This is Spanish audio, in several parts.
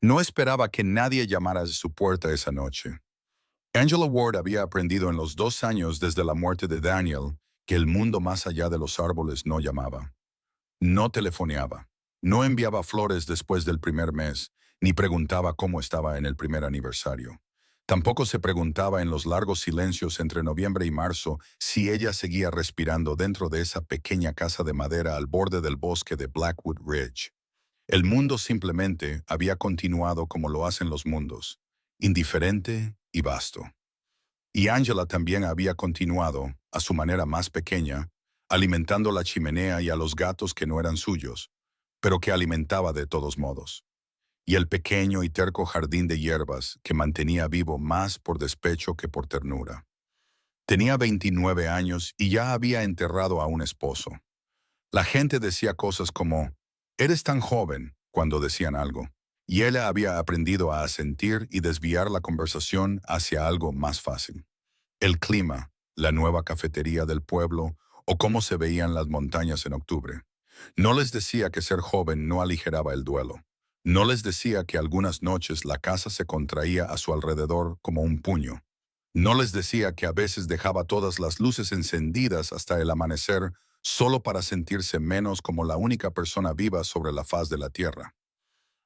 No esperaba que nadie llamara a su puerta esa noche. Angela Ward había aprendido en los 2 años desde la muerte de Daniel que el mundo más allá de los árboles no llamaba, no telefoneaba, no enviaba flores después del primer mes, ni preguntaba cómo estaba en el primer aniversario. Tampoco se preguntaba en los largos silencios entre noviembre y marzo si ella seguía respirando dentro de esa pequeña casa de madera al borde del bosque de Blackwood Ridge. El mundo simplemente había continuado como lo hacen los mundos, indiferente y vasto. Y Angela también había continuado, a su manera más pequeña, alimentando la chimenea y a los gatos que no eran suyos, pero que alimentaba de todos modos. Y el pequeño y terco jardín de hierbas que mantenía vivo más por despecho que por ternura. Tenía 29 años y ya había enterrado a un esposo. La gente decía cosas como, «Eres tan joven», cuando decían algo, y ella había aprendido a asentir y desviar la conversación hacia algo más fácil. El clima, la nueva cafetería del pueblo o cómo se veían las montañas en octubre. No les decía que ser joven no aligeraba el duelo. No les decía que algunas noches la casa se contraía a su alrededor como un puño. No les decía que a veces dejaba todas las luces encendidas hasta el amanecer solo para sentirse menos como la única persona viva sobre la faz de la tierra.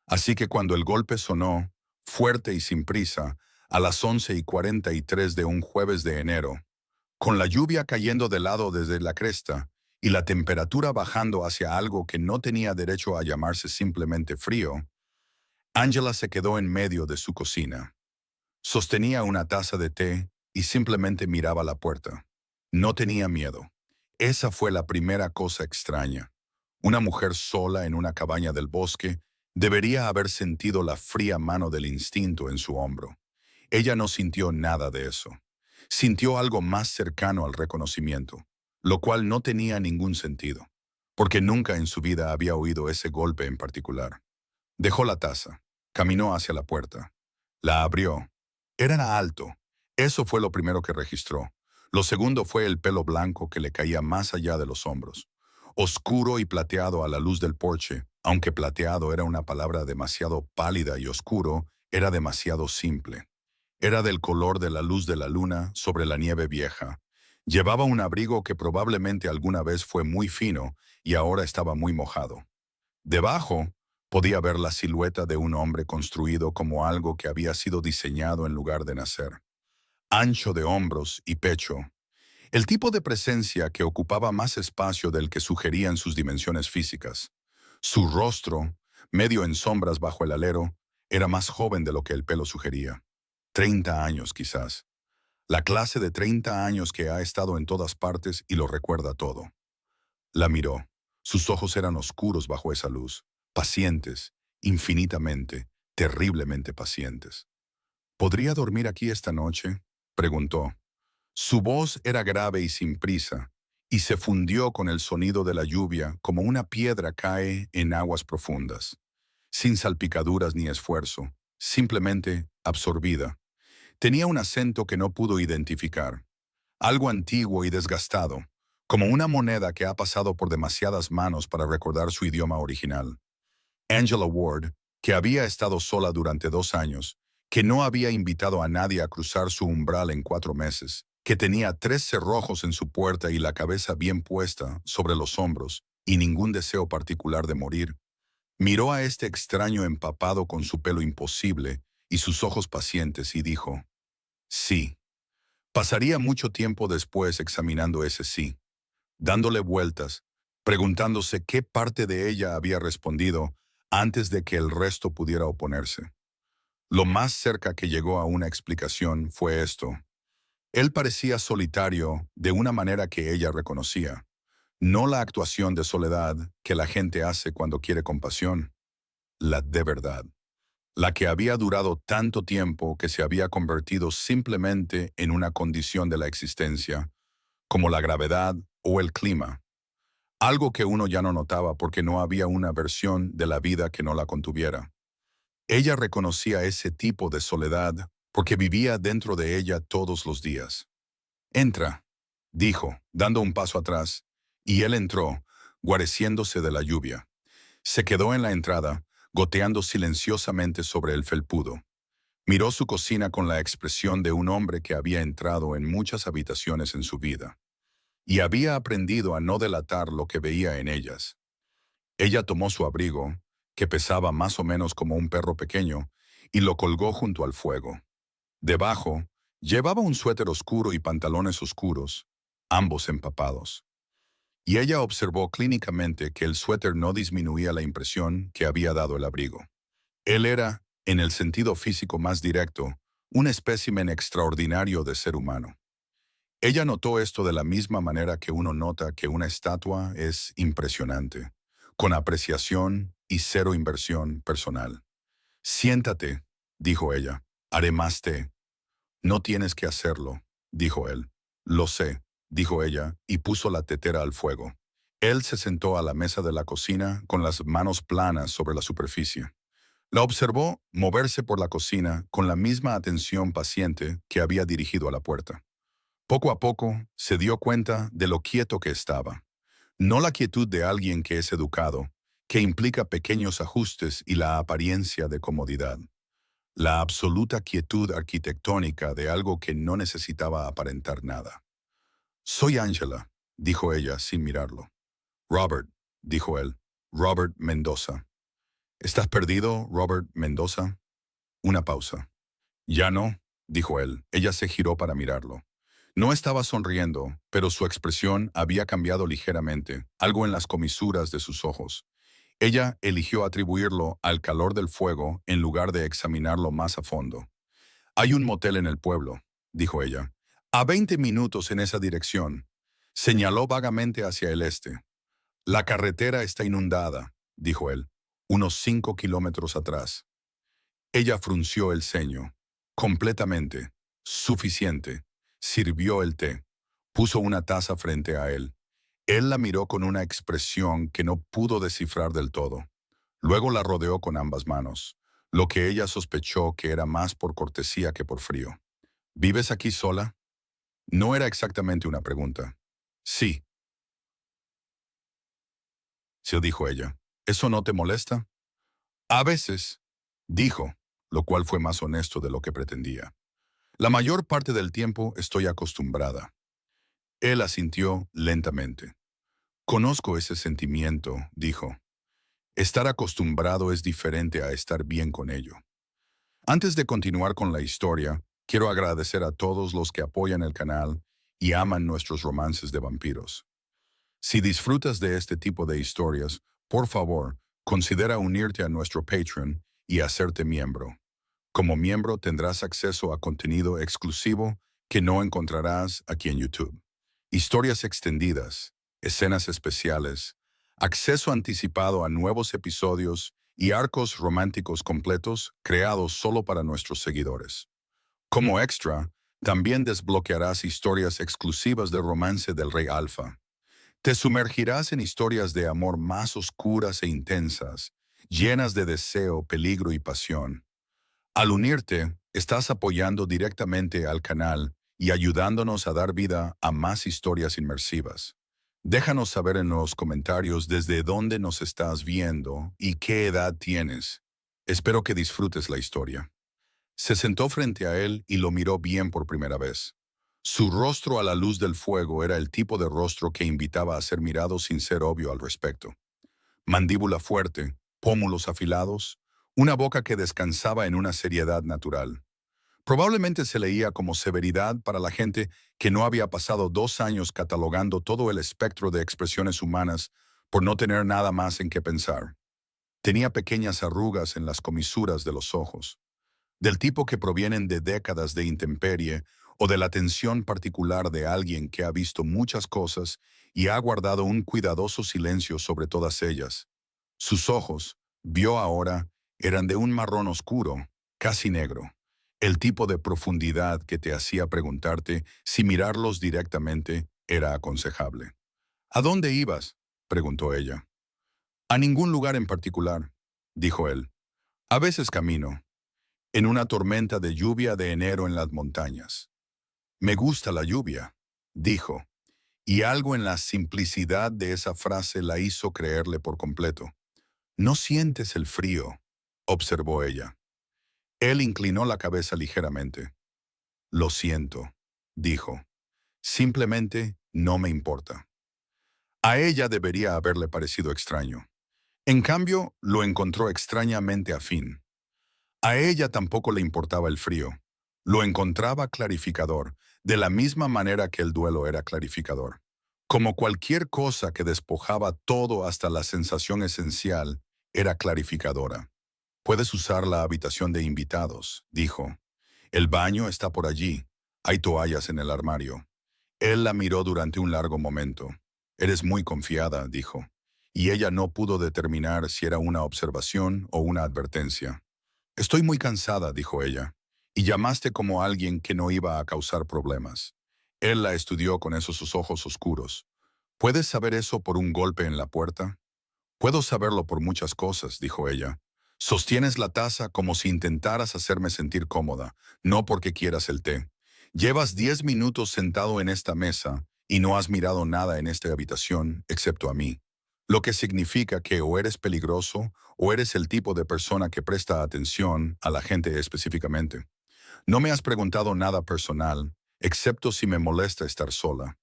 Así que cuando el golpe sonó, fuerte y sin prisa, a las 11:43 de un jueves de enero, con la lluvia cayendo de lado desde la cresta y la temperatura bajando hacia algo que no tenía derecho a llamarse simplemente frío, Angela se quedó en medio de su cocina. Sostenía una taza de té y simplemente miraba la puerta. No tenía miedo. Esa fue la primera cosa extraña. Una mujer sola en una cabaña del bosque debería haber sentido la fría mano del instinto en su hombro. Ella no sintió nada de eso. Sintió algo más cercano al reconocimiento, lo cual no tenía ningún sentido, porque nunca en su vida había oído ese golpe en particular. Dejó la taza, caminó hacia la puerta, la abrió. Era alto. Eso fue lo primero que registró. Lo segundo fue el pelo blanco que le caía más allá de los hombros. Oscuro y plateado a la luz del porche, aunque plateado era una palabra demasiado pálida y oscuro, era demasiado simple. Era del color de la luz de la luna sobre la nieve vieja. Llevaba un abrigo que probablemente alguna vez fue muy fino y ahora estaba muy mojado. Debajo, podía ver la silueta de un hombre construido como algo que había sido diseñado en lugar de nacer. Ancho de hombros y pecho. El tipo de presencia que ocupaba más espacio del que sugerían sus dimensiones físicas. Su rostro, medio en sombras bajo el alero, era más joven de lo que el pelo sugería. 30 años quizás. La clase de 30 años que ha estado en todas partes y lo recuerda todo. La miró. Sus ojos eran oscuros bajo esa luz, pacientes, infinitamente, terriblemente pacientes. ¿Podría dormir aquí esta noche?, preguntó. Su voz era grave y sin prisa, y se fundió con el sonido de la lluvia como una piedra cae en aguas profundas, sin salpicaduras ni esfuerzo, simplemente absorbida. Tenía un acento que no pudo identificar, algo antiguo y desgastado, como una moneda que ha pasado por demasiadas manos para recordar su idioma original. Angela Ward, que había estado sola durante 2 años, que no había invitado a nadie a cruzar su umbral en 4 meses, que tenía 3 cerrojos en su puerta y la cabeza bien puesta sobre los hombros, y ningún deseo particular de morir, miró a este extraño empapado con su pelo imposible y sus ojos pacientes y dijo, «Sí». Pasaría mucho tiempo después examinando ese sí, dándole vueltas, preguntándose qué parte de ella había respondido antes de que el resto pudiera oponerse. Lo más cerca que llegó a una explicación fue esto. Él parecía solitario de una manera que ella reconocía, no la actuación de soledad que la gente hace cuando quiere compasión, la de verdad, la que había durado tanto tiempo que se había convertido simplemente en una condición de la existencia, como la gravedad o el clima. Algo que uno ya no notaba porque no había una versión de la vida que no la contuviera. Ella reconocía ese tipo de soledad porque vivía dentro de ella todos los días. «Entra», dijo, dando un paso atrás, y él entró, guareciéndose de la lluvia. Se quedó en la entrada, goteando silenciosamente sobre el felpudo. Miró su cocina con la expresión de un hombre que había entrado en muchas habitaciones en su vida y había aprendido a no delatar lo que veía en ellas. Ella tomó su abrigo, que pesaba más o menos como un perro pequeño, y lo colgó junto al fuego. Debajo, llevaba un suéter oscuro y pantalones oscuros, ambos empapados. Y ella observó clínicamente que el suéter no disminuía la impresión que había dado el abrigo. Él era, en el sentido físico más directo, un espécimen extraordinario de ser humano. Ella notó esto de la misma manera que uno nota que una estatua es impresionante, con apreciación y cero inversión personal. Siéntate, dijo ella, haré más té. No tienes que hacerlo, dijo él. Lo sé, dijo ella, y puso la tetera al fuego. Él se sentó a la mesa de la cocina con las manos planas sobre la superficie. La observó moverse por la cocina con la misma atención paciente que había dirigido a la puerta. Poco a poco se dio cuenta de lo quieto que estaba. No la quietud de alguien que es educado, que implica pequeños ajustes y la apariencia de comodidad. La absoluta quietud arquitectónica de algo que no necesitaba aparentar nada. Soy Angela, dijo ella sin mirarlo. Robert, dijo él. Robert Mendoza. ¿Estás perdido, Robert Mendoza? Una pausa. Ya no, dijo él. Ella se giró para mirarlo. No estaba sonriendo, pero su expresión había cambiado ligeramente, algo en las comisuras de sus ojos. Ella eligió atribuirlo al calor del fuego en lugar de examinarlo más a fondo. Hay un motel en el pueblo, dijo ella. A 20 minutos en esa dirección. Señaló vagamente hacia el este. La carretera está inundada, dijo él, unos 5 kilómetros atrás. Ella frunció el ceño. Completamente. Suficiente. Sirvió el té. Puso una taza frente a él. Él la miró con una expresión que no pudo descifrar del todo. Luego la rodeó con ambas manos, lo que ella sospechó que era más por cortesía que por frío. ¿Vives aquí sola? No era exactamente una pregunta. Sí, se dijo ella. ¿Eso no te molesta? A veces, dijo, lo cual fue más honesto de lo que pretendía. La mayor parte del tiempo estoy acostumbrada. Él asintió lentamente. Conozco ese sentimiento, dijo. Estar acostumbrado es diferente a estar bien con ello. Antes de continuar con la historia, quiero agradecer a todos los que apoyan el canal y aman nuestros romances de vampiros. Si disfrutas de este tipo de historias, por favor, considera unirte a nuestro Patreon y hacerte miembro. Como miembro tendrás acceso a contenido exclusivo que no encontrarás aquí en YouTube. Historias extendidas, escenas especiales, acceso anticipado a nuevos episodios y arcos románticos completos creados solo para nuestros seguidores. Como extra, también desbloquearás historias exclusivas de romance del Rey Alfa. Te sumergirás en historias de amor más oscuras e intensas, llenas de deseo, peligro y pasión. Al unirte, estás apoyando directamente al canal y ayudándonos a dar vida a más historias inmersivas. Déjanos saber en los comentarios desde dónde nos estás viendo y qué edad tienes. Espero que disfrutes la historia. Se sentó frente a él y lo miró bien por primera vez. Su rostro a la luz del fuego era el tipo de rostro que invitaba a ser mirado sin ser obvio al respecto. Mandíbula fuerte, pómulos afilados, una boca que descansaba en una seriedad natural. Probablemente se leía como severidad para la gente que no había pasado 2 años catalogando todo el espectro de expresiones humanas por no tener nada más en qué pensar. Tenía pequeñas arrugas en las comisuras de los ojos, del tipo que provienen de décadas de intemperie o de la atención particular de alguien que ha visto muchas cosas y ha guardado un cuidadoso silencio sobre todas ellas. Sus ojos, vio ahora, eran de un marrón oscuro, casi negro, el tipo de profundidad que te hacía preguntarte si mirarlos directamente era aconsejable. ¿A dónde ibas?, preguntó ella. A ningún lugar en particular, dijo él. A veces camino, en una tormenta de lluvia de enero en las montañas. Me gusta la lluvia, dijo, y algo en la simplicidad de esa frase la hizo creerle por completo. ¿No sientes el frío?, observó ella. Él inclinó la cabeza ligeramente. Lo siento, dijo. Simplemente no me importa. A ella debería haberle parecido extraño. En cambio, lo encontró extrañamente afín. A ella tampoco le importaba el frío. Lo encontraba clarificador, de la misma manera que el duelo era clarificador. Como cualquier cosa que despojaba todo hasta la sensación esencial, era clarificadora. Puedes usar la habitación de invitados, dijo. El baño está por allí. Hay toallas en el armario. Él la miró durante un largo momento. Eres muy confiada, dijo. Y ella no pudo determinar si era una observación o una advertencia. Estoy muy cansada, dijo ella. Y llamaste como alguien que no iba a causar problemas. Él la estudió con esos sus ojos oscuros. ¿Puedes saber eso por un golpe en la puerta? Puedo saberlo por muchas cosas, dijo ella. Sostienes la taza como si intentaras hacerme sentir cómoda, no porque quieras el té. Llevas 10 minutos sentado en esta mesa y no has mirado nada en esta habitación excepto a mí. Lo que significa que o eres peligroso o eres el tipo de persona que presta atención a la gente específicamente. No me has preguntado nada personal, excepto si me molesta estar sola.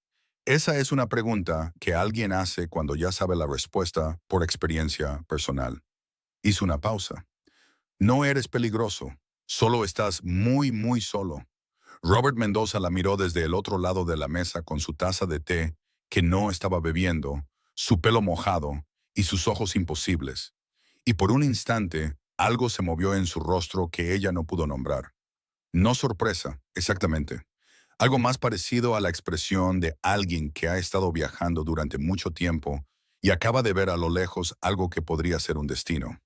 Esa es una pregunta que alguien hace cuando ya sabe la respuesta por experiencia personal. Hizo una pausa. No eres peligroso, solo estás muy, muy solo. Robert Mendoza la miró desde el otro lado de la mesa con su taza de té, que no estaba bebiendo, su pelo mojado y sus ojos imposibles. Y por un instante, algo se movió en su rostro que ella no pudo nombrar. No sorpresa, exactamente. Algo más parecido a la expresión de alguien que ha estado viajando durante mucho tiempo y acaba de ver a lo lejos algo que podría ser un destino.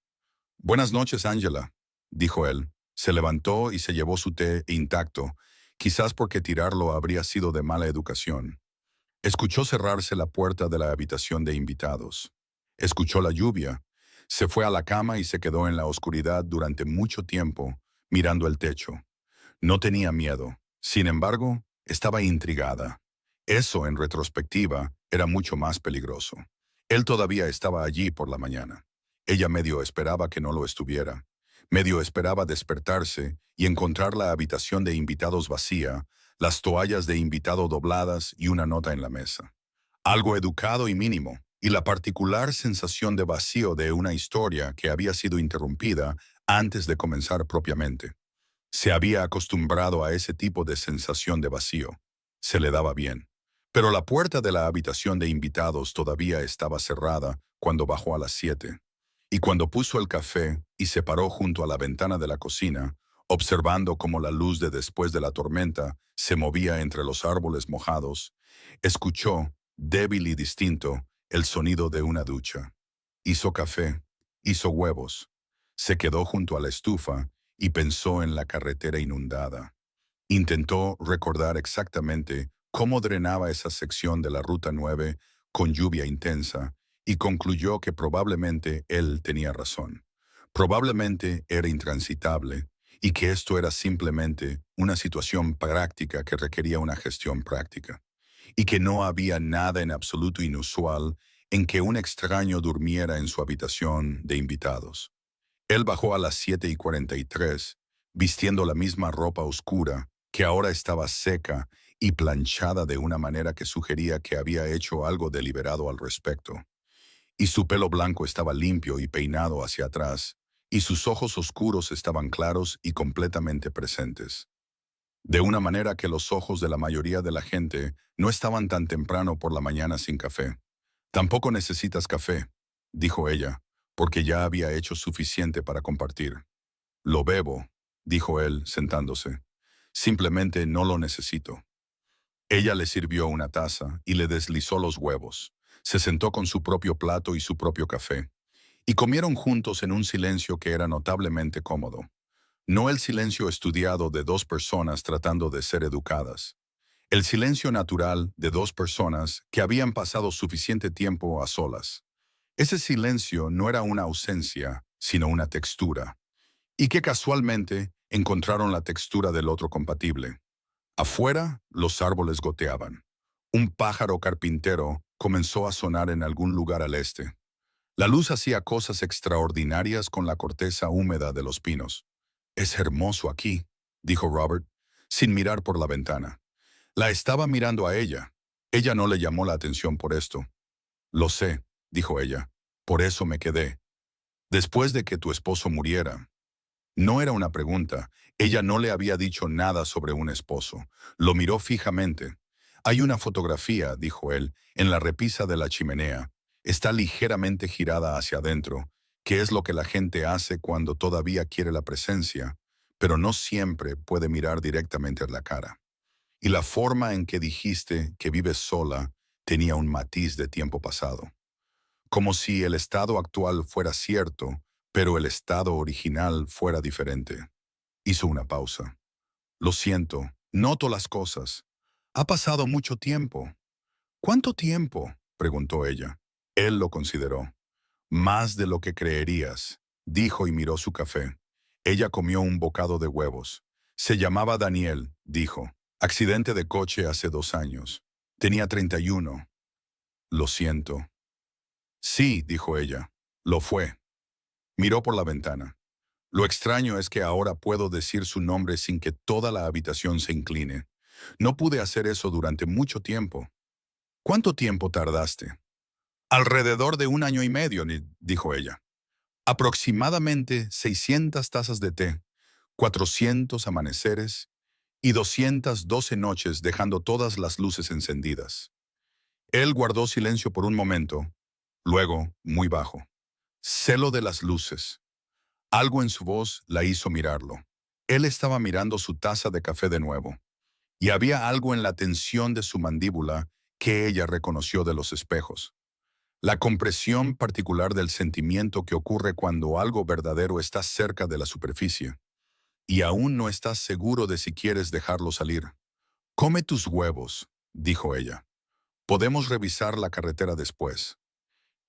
Buenas noches, Angela, dijo él. Se levantó y se llevó su té intacto, quizás porque tirarlo habría sido de mala educación. Escuchó cerrarse la puerta de la habitación de invitados. Escuchó la lluvia. Se fue a la cama y se quedó en la oscuridad durante mucho tiempo, mirando el techo. No tenía miedo. Sin embargo, estaba intrigada. Eso, en retrospectiva, era mucho más peligroso. Él todavía estaba allí por la mañana. Ella medio esperaba que no lo estuviera. Medio esperaba despertarse y encontrar la habitación de invitados vacía, las toallas de invitado dobladas y una nota en la mesa. Algo educado y mínimo, y la particular sensación de vacío de una historia que había sido interrumpida antes de comenzar propiamente. Se había acostumbrado a ese tipo de sensación de vacío. Se le daba bien. Pero la puerta de la habitación de invitados todavía estaba cerrada cuando bajó a las 7. Y cuando puso el café y se paró junto a la ventana de la cocina, observando cómo la luz de después de la tormenta se movía entre los árboles mojados, escuchó, débil y distinto, el sonido de una ducha. Hizo café, hizo huevos. Se quedó junto a la estufa y pensó en la carretera inundada. Intentó recordar exactamente cómo drenaba esa sección de la Ruta 9 con lluvia intensa y concluyó que probablemente él tenía razón. Probablemente era intransitable y que esto era simplemente una situación práctica que requería una gestión práctica y que no había nada en absoluto inusual en que un extraño durmiera en su habitación de invitados. Él bajó a las 7:43, vistiendo la misma ropa oscura, que ahora estaba seca y planchada de una manera que sugería que había hecho algo deliberado al respecto. Y su pelo blanco estaba limpio y peinado hacia atrás, y sus ojos oscuros estaban claros y completamente presentes. De una manera que los ojos de la mayoría de la gente no estaban tan temprano por la mañana sin café. Tampoco necesitas café, dijo ella, porque ya había hecho suficiente para compartir. Lo bebo, dijo él, sentándose. Simplemente no lo necesito. Ella le sirvió una taza y le deslizó los huevos. Se sentó con su propio plato y su propio café. Y comieron juntos en un silencio que era notablemente cómodo. No el silencio estudiado de dos personas tratando de ser educadas. El silencio natural de dos personas que habían pasado suficiente tiempo a solas. Ese silencio no era una ausencia, sino una textura. Y que casualmente encontraron la textura del otro compatible. Afuera, los árboles goteaban. Un pájaro carpintero comenzó a sonar en algún lugar al este. La luz hacía cosas extraordinarias con la corteza húmeda de los pinos. «Es hermoso aquí», dijo Robert, sin mirar por la ventana. La estaba mirando a ella. Ella no le llamó la atención por esto. «Lo sé», dijo ella. «Por eso me quedé. Después de que tu esposo muriera». No era una pregunta. Ella no le había dicho nada sobre un esposo. Lo miró fijamente. «Hay una fotografía», dijo él, «en la repisa de la chimenea. Está ligeramente girada hacia adentro, que es lo que la gente hace cuando todavía quiere la presencia, pero no siempre puede mirar directamente a la cara. Y la forma en que dijiste que vives sola tenía un matiz de tiempo pasado. Como si el estado actual fuera cierto, pero el estado original fuera diferente». Hizo una pausa. «Lo siento, noto las cosas. Ha pasado mucho tiempo». «¿Cuánto tiempo?», preguntó ella. Él lo consideró. «Más de lo que creerías», dijo y miró su café. Ella comió un bocado de huevos. «Se llamaba Daniel», dijo. «Accidente de coche hace 2 años. Tenía 31. Lo siento». «Sí», dijo ella. «Lo fue». Miró por la ventana. «Lo extraño es que ahora puedo decir su nombre sin que toda la habitación se incline. No pude hacer eso durante mucho tiempo». «¿Cuánto tiempo tardaste?» «Alrededor de 1 año y medio», dijo ella. «Aproximadamente 600 tazas de té, 400 amaneceres y 212 noches dejando todas las luces encendidas». Él guardó silencio por un momento, luego, muy bajo. «Celo de las luces». Algo en su voz la hizo mirarlo. Él estaba mirando su taza de café de nuevo, y había algo en la tensión de su mandíbula que ella reconoció de los espejos. La compresión particular del sentimiento que ocurre cuando algo verdadero está cerca de la superficie, y aún no estás seguro de si quieres dejarlo salir. «Come tus huevos», dijo ella. «Podemos revisar la carretera después».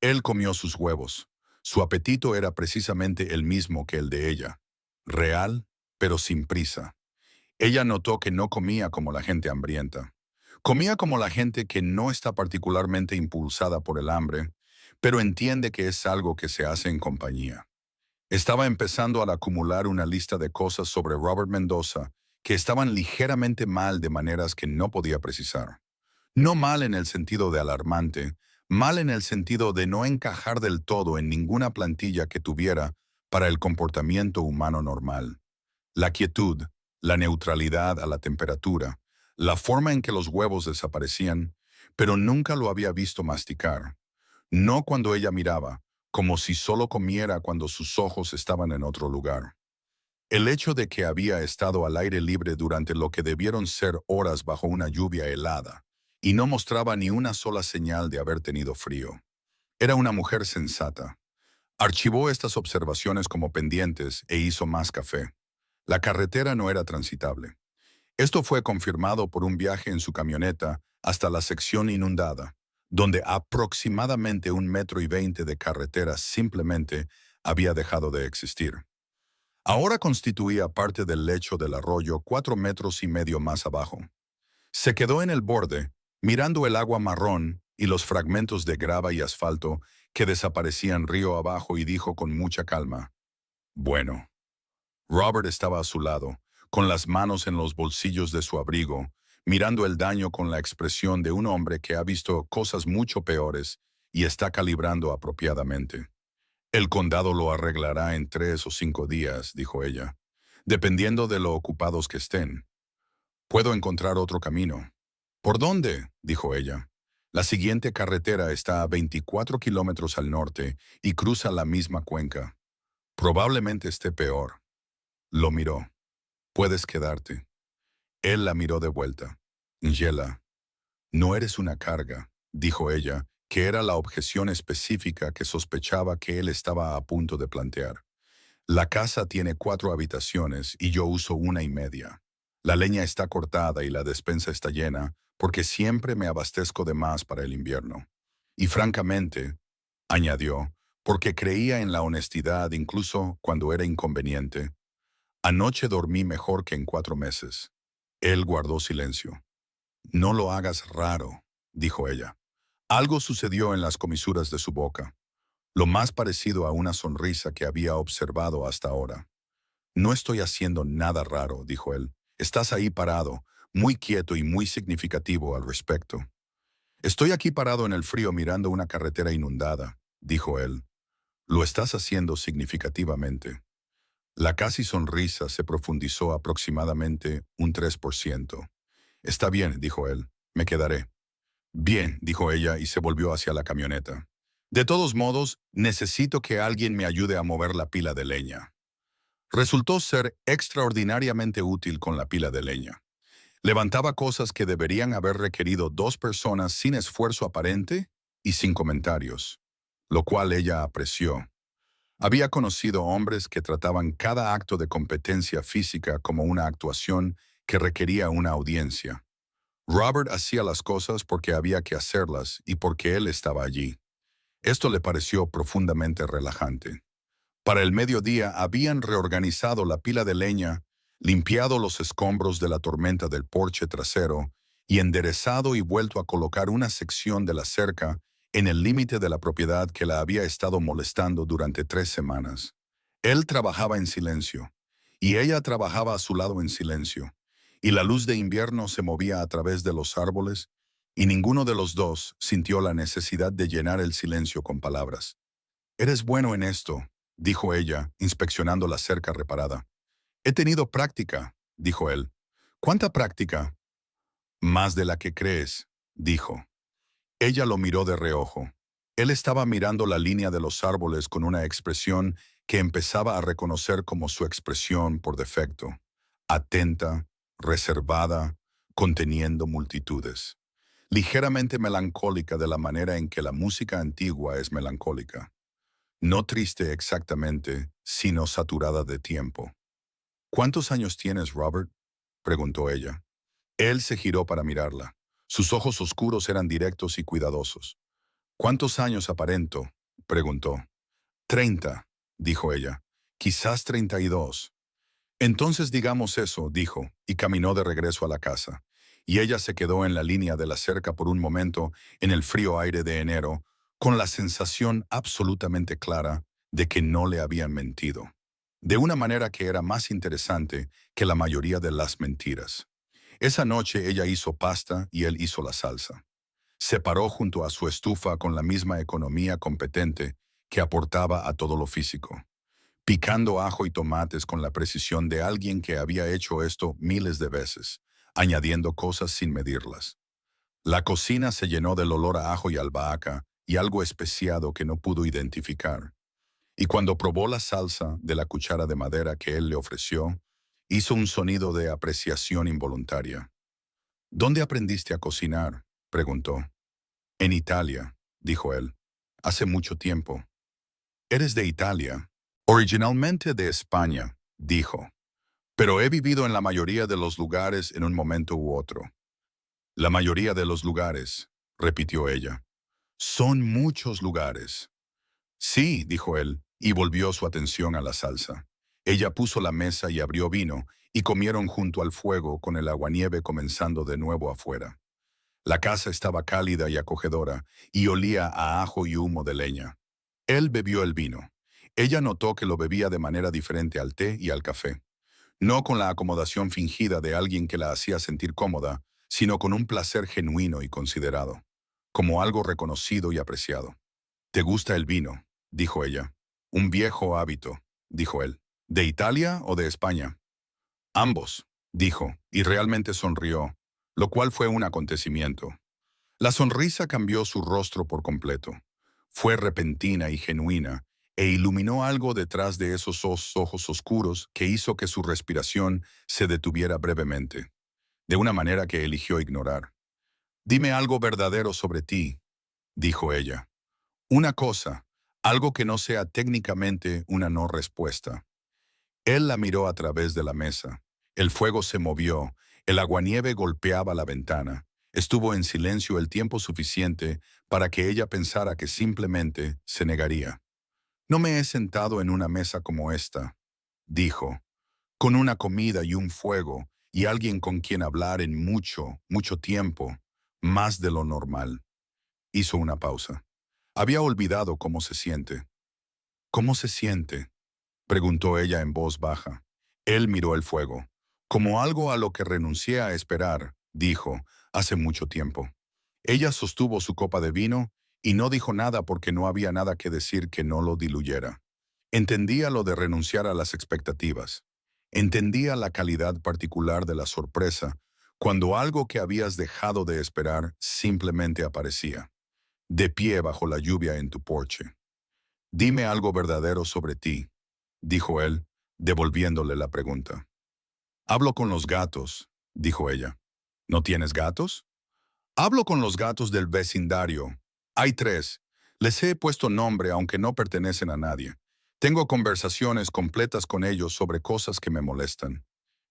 Él comió sus huevos. Su apetito era precisamente el mismo que el de ella. Real, pero sin prisa. Ella notó que no comía como la gente hambrienta. Comía como la gente que no está particularmente impulsada por el hambre, pero entiende que es algo que se hace en compañía. Estaba empezando a acumular una lista de cosas sobre Robert Mendoza que estaban ligeramente mal de maneras que no podía precisar. No mal en el sentido de alarmante, mal en el sentido de no encajar del todo en ninguna plantilla que tuviera para el comportamiento humano normal. La quietud, la neutralidad a la temperatura, la forma en que los huevos desaparecían, pero nunca lo había visto masticar. No cuando ella miraba, como si solo comiera cuando sus ojos estaban en otro lugar. El hecho de que había estado al aire libre durante lo que debieron ser horas bajo una lluvia helada, y no mostraba ni una sola señal de haber tenido frío. Era una mujer sensata. Archivó estas observaciones como pendientes e hizo más café. La carretera no era transitable. Esto fue confirmado por un viaje en su camioneta hasta la sección inundada, donde aproximadamente 1,20 m de carretera simplemente había dejado de existir. Ahora constituía parte del lecho del arroyo 4,5 m más abajo. Se quedó en el borde, mirando el agua marrón y los fragmentos de grava y asfalto que desaparecían río abajo y dijo con mucha calma: «Bueno». Robert estaba a su lado, con las manos en los bolsillos de su abrigo, mirando el daño con la expresión de un hombre que ha visto cosas mucho peores y está calibrando apropiadamente. «El condado lo arreglará en 3 o 5 días», dijo ella, «dependiendo de lo ocupados que estén. Puedo encontrar otro camino». «¿Por dónde?», dijo ella. «La siguiente carretera está a 24 kilómetros al norte y cruza la misma cuenca. Probablemente esté peor». Lo miró. «Puedes quedarte». Él la miró de vuelta. «Angela, no eres una carga», dijo ella, que era la objeción específica que sospechaba que él estaba a punto de plantear. «La casa tiene 4 habitaciones y yo uso 1,5. La leña está cortada y la despensa está llena porque siempre me abastezco de más para el invierno. Y francamente», añadió, porque creía en la honestidad incluso cuando era inconveniente, «anoche dormí mejor que en 4 meses». Él guardó silencio. «No lo hagas raro», dijo ella. Algo sucedió en las comisuras de su boca. lo más parecido a una sonrisa que había observado hasta ahora. No estoy haciendo nada raro, dijo él. Estás ahí parado, muy quieto y muy significativo al respecto. Estoy aquí parado en el frío mirando una carretera inundada, dijo él. Lo estás haciendo significativamente. La casi sonrisa se profundizó aproximadamente un 3%. Está bien, dijo él. Me quedaré. Bien, dijo ella y se volvió hacia la camioneta. De todos modos, necesito que alguien me ayude a mover la pila de leña. Resultó ser extraordinariamente útil con la pila de leña. Levantaba cosas que deberían haber requerido dos personas sin esfuerzo aparente y sin comentarios, lo cual ella apreció. Había conocido hombres que trataban cada acto de competencia física como una actuación que requería una audiencia. Robert hacía las cosas porque había que hacerlas y porque él estaba allí. Esto le pareció profundamente relajante. Para el mediodía habían reorganizado la pila de leña, limpiado los escombros de la tormenta del porche trasero y enderezado y vuelto a colocar una sección de la cerca en el límite de la propiedad que la había estado molestando durante 3 semanas. Él trabajaba en silencio, y ella trabajaba a su lado en silencio, y la luz de invierno se movía a través de los árboles, y ninguno de los dos sintió la necesidad de llenar el silencio con palabras. «Eres bueno en esto», dijo ella, inspeccionando la cerca reparada. «He tenido práctica», dijo él. «¿Cuánta práctica?» «Más de la que crees», dijo. Ella lo miró de reojo. Él estaba mirando la línea de los árboles con una expresión que empezaba a reconocer como su expresión por defecto. Atenta, reservada, conteniendo multitudes. Ligeramente melancólica de la manera en que la música antigua es melancólica. No triste exactamente, sino saturada de tiempo. «¿Cuántos años tienes, Robert?», preguntó ella. Él se giró para mirarla. Sus ojos oscuros eran directos y cuidadosos. «¿Cuántos años aparento?», preguntó. «30», dijo ella. «Quizás 32». «Entonces digamos eso», dijo, y caminó de regreso a la casa. Y ella se quedó en la línea de la cerca por un momento, en el frío aire de enero, con la sensación absolutamente clara de que no le habían mentido. De una manera que era más interesante que la mayoría de las mentiras. Esa noche ella hizo pasta y él hizo la salsa. Se paró junto a su estufa con la misma economía competente que aportaba a todo lo físico, picando ajo y tomates con la precisión de alguien que había hecho esto miles de veces, añadiendo cosas sin medirlas. La cocina se llenó del olor a ajo y albahaca y algo especiado que no pudo identificar. Y cuando probó la salsa de la cuchara de madera que él le ofreció, hizo un sonido de apreciación involuntaria. «¿Dónde aprendiste a cocinar?», preguntó. «En Italia», dijo él. «Hace mucho tiempo». «¿Eres de Italia?» «Originalmente de España», dijo. «Pero he vivido en la mayoría de los lugares en un momento u otro». «La mayoría de los lugares», repitió ella. «Son muchos lugares». «Sí», dijo él, y volvió su atención a la salsa. Ella puso la mesa y abrió vino, y comieron junto al fuego con el aguanieve comenzando de nuevo afuera. La casa estaba cálida y acogedora, y olía a ajo y humo de leña. Él bebió el vino. Ella notó que lo bebía de manera diferente al té y al café. No con la acomodación fingida de alguien que la hacía sentir cómoda, sino con un placer genuino y considerado, como algo reconocido y apreciado. «¿Te gusta el vino?», dijo ella. «Un viejo hábito», dijo él. «¿De Italia o de España?» «Ambos», dijo, y realmente sonrió, lo cual fue un acontecimiento. La sonrisa cambió su rostro por completo. Fue repentina y genuina, e iluminó algo detrás de esos ojos oscuros que hizo que su respiración se detuviera brevemente, de una manera que eligió ignorar. «Dime algo verdadero sobre ti», dijo ella. «Una cosa, algo que no sea técnicamente una no respuesta». Él la miró a través de la mesa. El fuego se movió, el aguanieve golpeaba la ventana. Estuvo en silencio el tiempo suficiente para que ella pensara que simplemente se negaría. «No me he sentado en una mesa como esta», dijo, «con una comida y un fuego y alguien con quien hablar en mucho, mucho tiempo, más de lo normal». Hizo una pausa. Había olvidado cómo se siente. ¿Cómo se siente?, preguntó ella en voz baja. Él miró el fuego. Como algo a lo que renuncié a esperar, dijo, hace mucho tiempo. Ella sostuvo su copa de vino y no dijo nada porque no había nada que decir que no lo diluyera. Entendía lo de renunciar a las expectativas. Entendía la calidad particular de la sorpresa cuando algo que habías dejado de esperar simplemente aparecía, de pie bajo la lluvia en tu porche. Dime algo verdadero sobre ti, dijo él, devolviéndole la pregunta. Hablo con los gatos, dijo ella. ¿No tienes gatos? Hablo con los gatos del vecindario. Hay 3. Les he puesto nombre aunque no pertenecen a nadie. Tengo conversaciones completas con ellos sobre cosas que me molestan.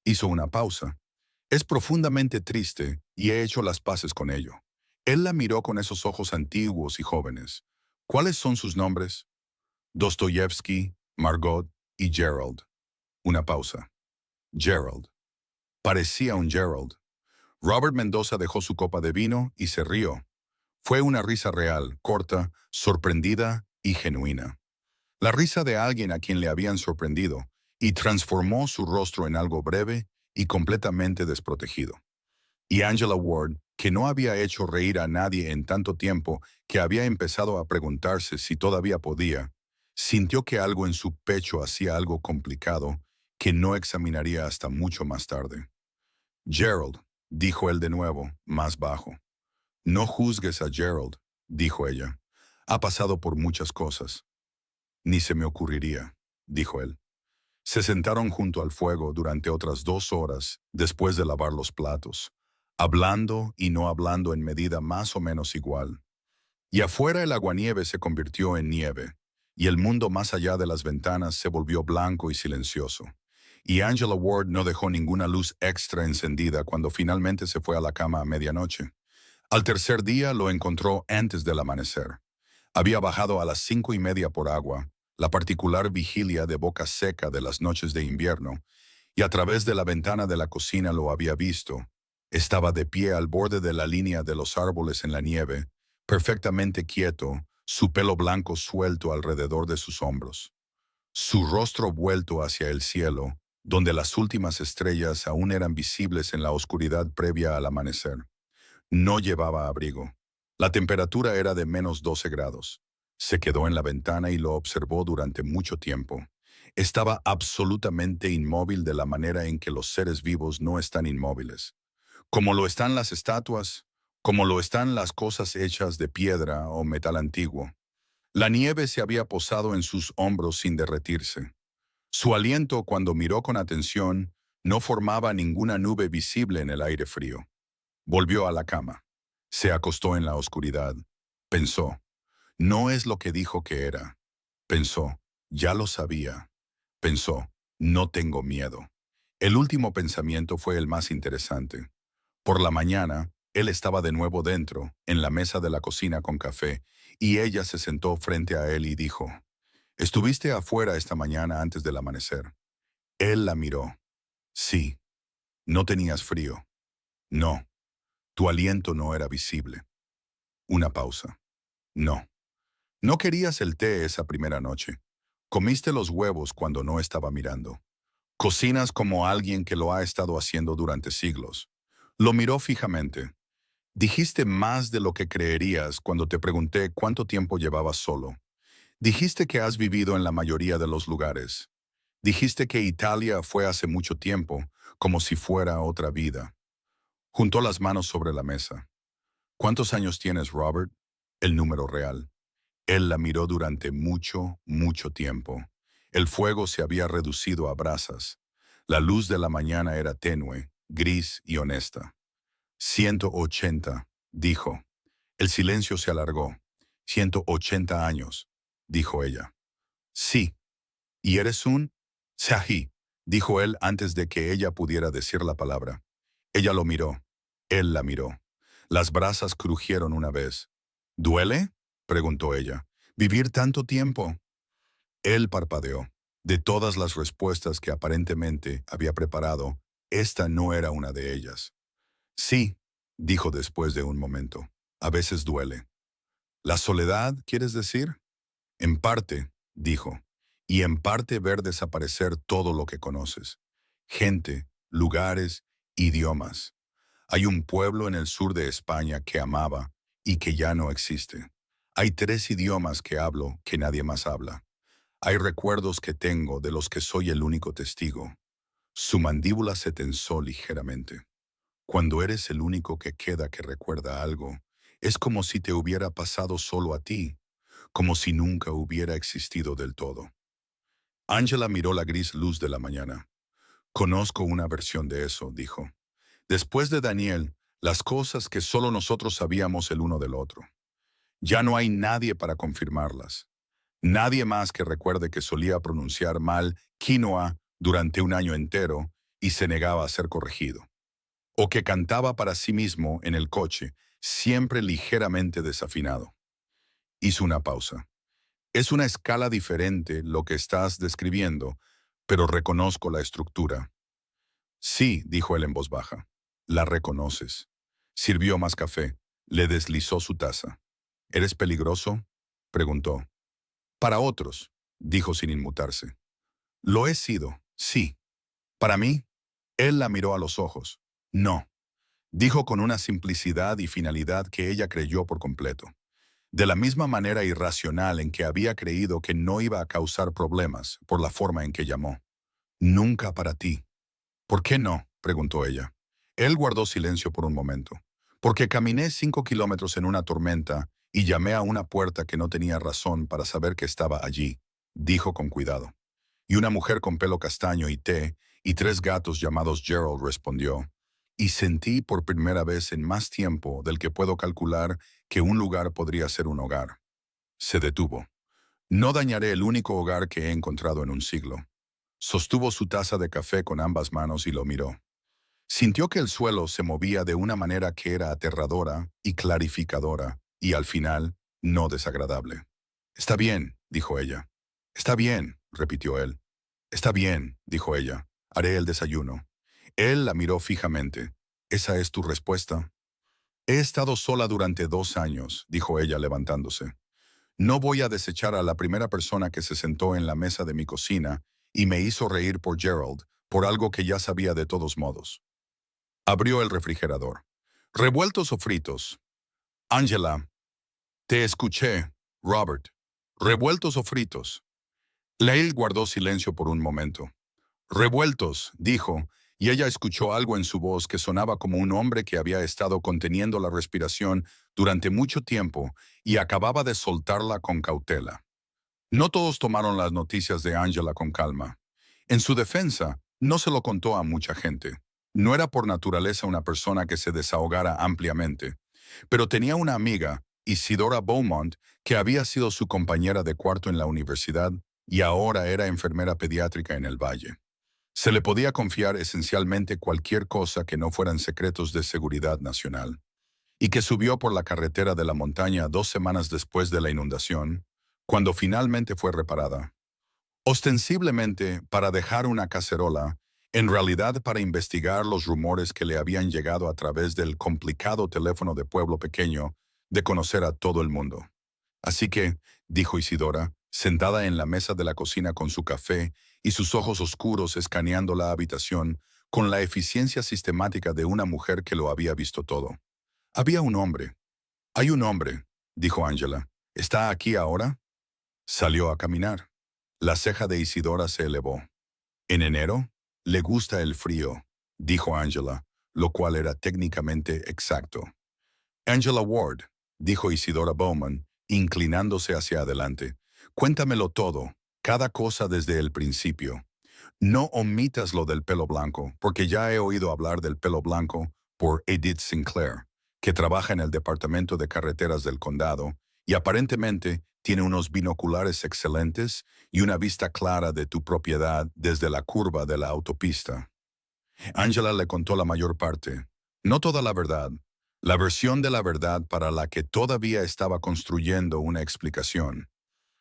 Hizo una pausa. Es profundamente triste y he hecho las paces con ello. Él la miró con esos ojos antiguos y jóvenes. ¿Cuáles son sus nombres? Dostoyevsky, Margot y Gerald. Una pausa. Gerald. Parecía un Gerald. Robert Mendoza dejó su copa de vino y se rió. Fue una risa real, corta, sorprendida y genuina. La risa de alguien a quien le habían sorprendido y transformó su rostro en algo breve y completamente desprotegido. Y Angela Ward, que no había hecho reír a nadie en tanto tiempo que había empezado a preguntarse si todavía podía, sintió que algo en su pecho hacía algo complicado que no examinaría hasta mucho más tarde. Gerald, dijo él de nuevo, más bajo. No juzgues a Gerald, dijo ella. Ha pasado por muchas cosas. Ni se me ocurriría, dijo él. Se sentaron junto al fuego durante otras 2 horas después de lavar los platos, hablando y no hablando en medida más o menos igual. Y afuera el aguanieve se convirtió en nieve, y el mundo más allá de las ventanas se volvió blanco y silencioso. Y Angela Ward no dejó ninguna luz extra encendida cuando finalmente se fue a la cama a medianoche. Al tercer día lo encontró antes del amanecer. Había bajado a las 5:30 por agua, la particular vigilia de boca seca de las noches de invierno, y a través de la ventana de la cocina lo había visto. Estaba de pie al borde de la línea de los árboles en la nieve, perfectamente quieto, su pelo blanco suelto alrededor de sus hombros. Su rostro vuelto hacia el cielo, donde las últimas estrellas aún eran visibles en la oscuridad previa al amanecer. No llevaba abrigo. La temperatura era de -12 grados. Se quedó en la ventana y lo observó durante mucho tiempo. Estaba absolutamente inmóvil de la manera en que los seres vivos no están inmóviles. Como lo están las estatuas, como lo están las cosas hechas de piedra o metal antiguo. La nieve se había posado en sus hombros sin derretirse. Su aliento, cuando miró con atención, no formaba ninguna nube visible en el aire frío. Volvió a la cama. Se acostó en la oscuridad. Pensó, no es lo que dijo que era. Pensó, ya lo sabía. Pensó, no tengo miedo. El último pensamiento fue el más interesante. Por la mañana, él estaba de nuevo dentro, en la mesa de la cocina con café, y ella se sentó frente a él y dijo, «¿Estuviste afuera esta mañana antes del amanecer?» Él la miró. «Sí». «¿No tenías frío?» «No». «Tu aliento no era visible». Una pausa. «No». «¿No querías el té esa primera noche?» «Comiste los huevos cuando no estaba mirando». «Cocinas como alguien que lo ha estado haciendo durante siglos». Lo miró fijamente. «Dijiste más de lo que creerías cuando te pregunté cuánto tiempo llevabas solo. Dijiste que has vivido en la mayoría de los lugares. Dijiste que Italia fue hace mucho tiempo, como si fuera otra vida». Juntó las manos sobre la mesa. «¿Cuántos años tienes, Robert?» El número real. Él la miró durante mucho, mucho tiempo. El fuego se había reducido a brasas. La luz de la mañana era tenue, gris y honesta. 180, dijo. El silencio se alargó. 180 años, dijo ella. Sí. ¿Y eres un? Sahí, dijo él antes de que ella pudiera decir la palabra. Ella lo miró. Él la miró. Las brasas crujieron una vez. ¿Duele?, preguntó ella. ¿Vivir tanto tiempo? Él parpadeó. De todas las respuestas que aparentemente había preparado, esta no era una de ellas. Sí, dijo después de un momento. A veces duele. ¿La soledad, quieres decir? En parte, dijo, y en parte ver desaparecer todo lo que conoces. Gente, lugares, idiomas. Hay un pueblo en el sur de España que amaba y que ya no existe. Hay 3 idiomas que hablo que nadie más habla. Hay recuerdos que tengo de los que soy el único testigo. Su mandíbula se tensó ligeramente. Cuando eres el único que queda que recuerda algo, es como si te hubiera pasado solo a ti, como si nunca hubiera existido del todo. Angela miró la gris luz de la mañana. Conozco una versión de eso, dijo. Después de Daniel, las cosas que solo nosotros sabíamos el uno del otro. Ya no hay nadie para confirmarlas. Nadie más que recuerde que solía pronunciar mal quinoa durante un año entero y se negaba a ser corregido. O que cantaba para sí mismo en el coche, siempre ligeramente desafinado. Hizo una pausa. Es una escala diferente lo que estás describiendo, pero reconozco la estructura. Sí, dijo él en voz baja. La reconoces. Sirvió más café. Le deslizó su taza. ¿Eres peligroso? Preguntó. Para otros, dijo sin inmutarse. Lo he sido, sí. Para mí, él la miró a los ojos. No, dijo con una simplicidad y finalidad que ella creyó por completo. De la misma manera irracional en que había creído que no iba a causar problemas por la forma en que llamó. Nunca para ti. ¿Por qué no? Preguntó ella. Él guardó silencio por un momento. Porque caminé 5 kilómetros en una tormenta y llamé a una puerta que no tenía razón para saber que estaba allí, dijo con cuidado. Y una mujer con pelo castaño y té y 3 gatos llamados Gerald respondió. Y sentí por primera vez en más tiempo del que puedo calcular que un lugar podría ser un hogar. Se detuvo. No dañaré el único hogar que he encontrado en un siglo. Sostuvo su taza de café con ambas manos y lo miró. Sintió que el suelo se movía de una manera que era aterradora y clarificadora, y al final, no desagradable. Está bien, dijo ella. Está bien, repitió él. Está bien, dijo ella. Haré el desayuno. Él la miró fijamente. ¿Esa es tu respuesta? He estado sola durante 2 años, dijo ella levantándose. No voy a desechar a la primera persona que se sentó en la mesa de mi cocina y me hizo reír por Gerald, por algo que ya sabía de todos modos. Abrió el refrigerador. ¿Revueltos o fritos? Angela. Te escuché, Robert. ¿Revueltos o fritos? Lael guardó silencio por un momento. Revueltos, dijo, y ella escuchó algo en su voz que sonaba como un hombre que había estado conteniendo la respiración durante mucho tiempo y acababa de soltarla con cautela. No todos tomaron las noticias de Angela con calma. En su defensa, no se lo contó a mucha gente. No era por naturaleza una persona que se desahogara ampliamente, pero tenía una amiga, Isidora Beaumont, que había sido su compañera de cuarto en la universidad y ahora era enfermera pediátrica en el Valle. Se le podía confiar esencialmente cualquier cosa que no fueran secretos de seguridad nacional. Y que subió por la carretera de la montaña 2 semanas después de la inundación, cuando finalmente fue reparada. Ostensiblemente para dejar una cacerola, en realidad para investigar los rumores que le habían llegado a través del complicado teléfono de pueblo pequeño de conocer a todo el mundo. Así que, dijo Isidora, sentada en la mesa de la cocina con su café y sus ojos oscuros escaneando la habitación con la eficiencia sistemática de una mujer que lo había visto todo. Había un hombre. Hay un hombre, dijo Angela. ¿Está aquí ahora? Salió a caminar. La ceja de Isidora se elevó. ¿En enero? Le gusta el frío, dijo Angela, lo cual era técnicamente exacto. Angela Ward, dijo Isidora Bowman, inclinándose hacia adelante. Cuéntamelo todo, cada cosa desde el principio. No omitas lo del pelo blanco, porque ya he oído hablar del pelo blanco por Edith Sinclair, que trabaja en el Departamento de Carreteras del Condado y aparentemente tiene unos binoculares excelentes y una vista clara de tu propiedad desde la curva de la autopista. Angela le contó la mayor parte, no toda la verdad, la versión de la verdad para la que todavía estaba construyendo una explicación.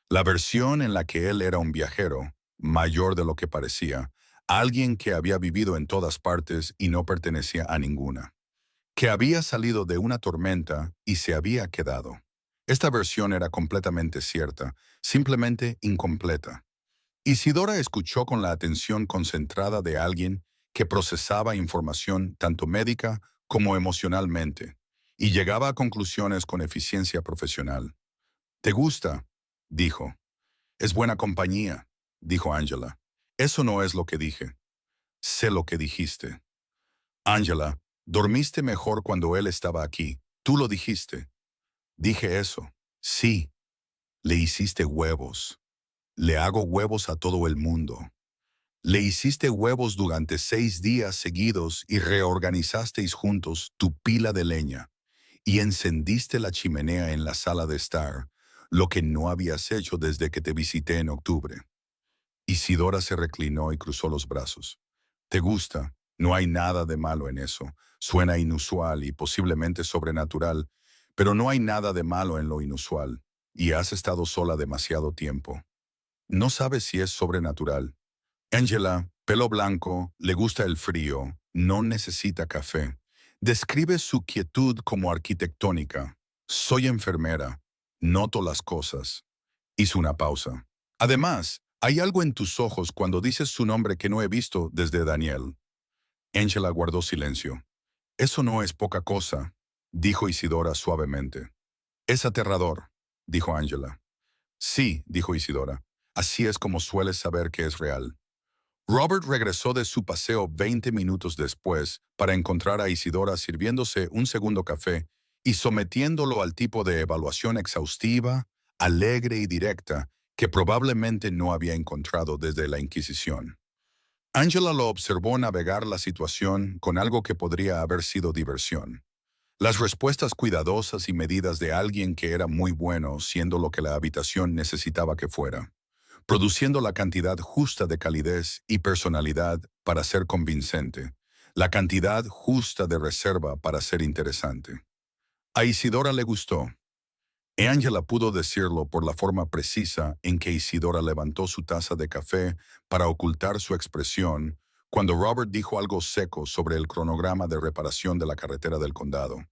La versión en la que él era un viajero, mayor de lo que parecía, alguien que había vivido en todas partes y no pertenecía a ninguna, que había salido de una tormenta y se había quedado. Esta versión era completamente cierta, simplemente incompleta. Isidora escuchó con la atención concentrada de alguien que procesaba información tanto médica como emocionalmente y llegaba a conclusiones con eficiencia profesional. ¿Te gusta?, dijo. Es buena compañía, dijo Angela. Eso no es lo que dije. Sé lo que dijiste. Angela, dormiste mejor cuando él estaba aquí. Tú lo dijiste. Dije eso. Sí. Le hiciste huevos. Le hago huevos a todo el mundo. Le hiciste huevos durante 6 días seguidos y reorganizasteis juntos tu pila de leña y encendiste la chimenea en la sala de estar, lo que no habías hecho desde que te visité en octubre. Isidora se reclinó y cruzó los brazos. ¿Te gusta? No hay nada de malo en eso. Suena inusual y posiblemente sobrenatural, pero no hay nada de malo en lo inusual. Y has estado sola demasiado tiempo. No sabes si es sobrenatural. Angela, pelo blanco, le gusta el frío, no necesita café. Describe su quietud como arquitectónica. Soy enfermera. Noto las cosas. Hizo una pausa. Además, hay algo en tus ojos cuando dices su nombre que no he visto desde Daniel. Angela guardó silencio. Eso no es poca cosa, dijo Isidora suavemente. Es aterrador, dijo Angela. Sí, dijo Isidora. Así es como sueles saber que es real. Robert regresó de su paseo 20 minutos después para encontrar a Isidora sirviéndose un segundo café y sometiéndolo al tipo de evaluación exhaustiva, alegre y directa que probablemente no había encontrado desde la Inquisición. Angela lo observó navegar la situación con algo que podría haber sido diversión. Las respuestas cuidadosas y medidas de alguien que era muy bueno siendo lo que la habitación necesitaba que fuera, produciendo la cantidad justa de calidez y personalidad para ser convincente, la cantidad justa de reserva para ser interesante. A Isidora le gustó. Y Angela pudo decirlo por la forma precisa en que Isidora levantó su taza de café para ocultar su expresión cuando Robert dijo algo seco sobre el cronograma de reparación de la carretera del condado.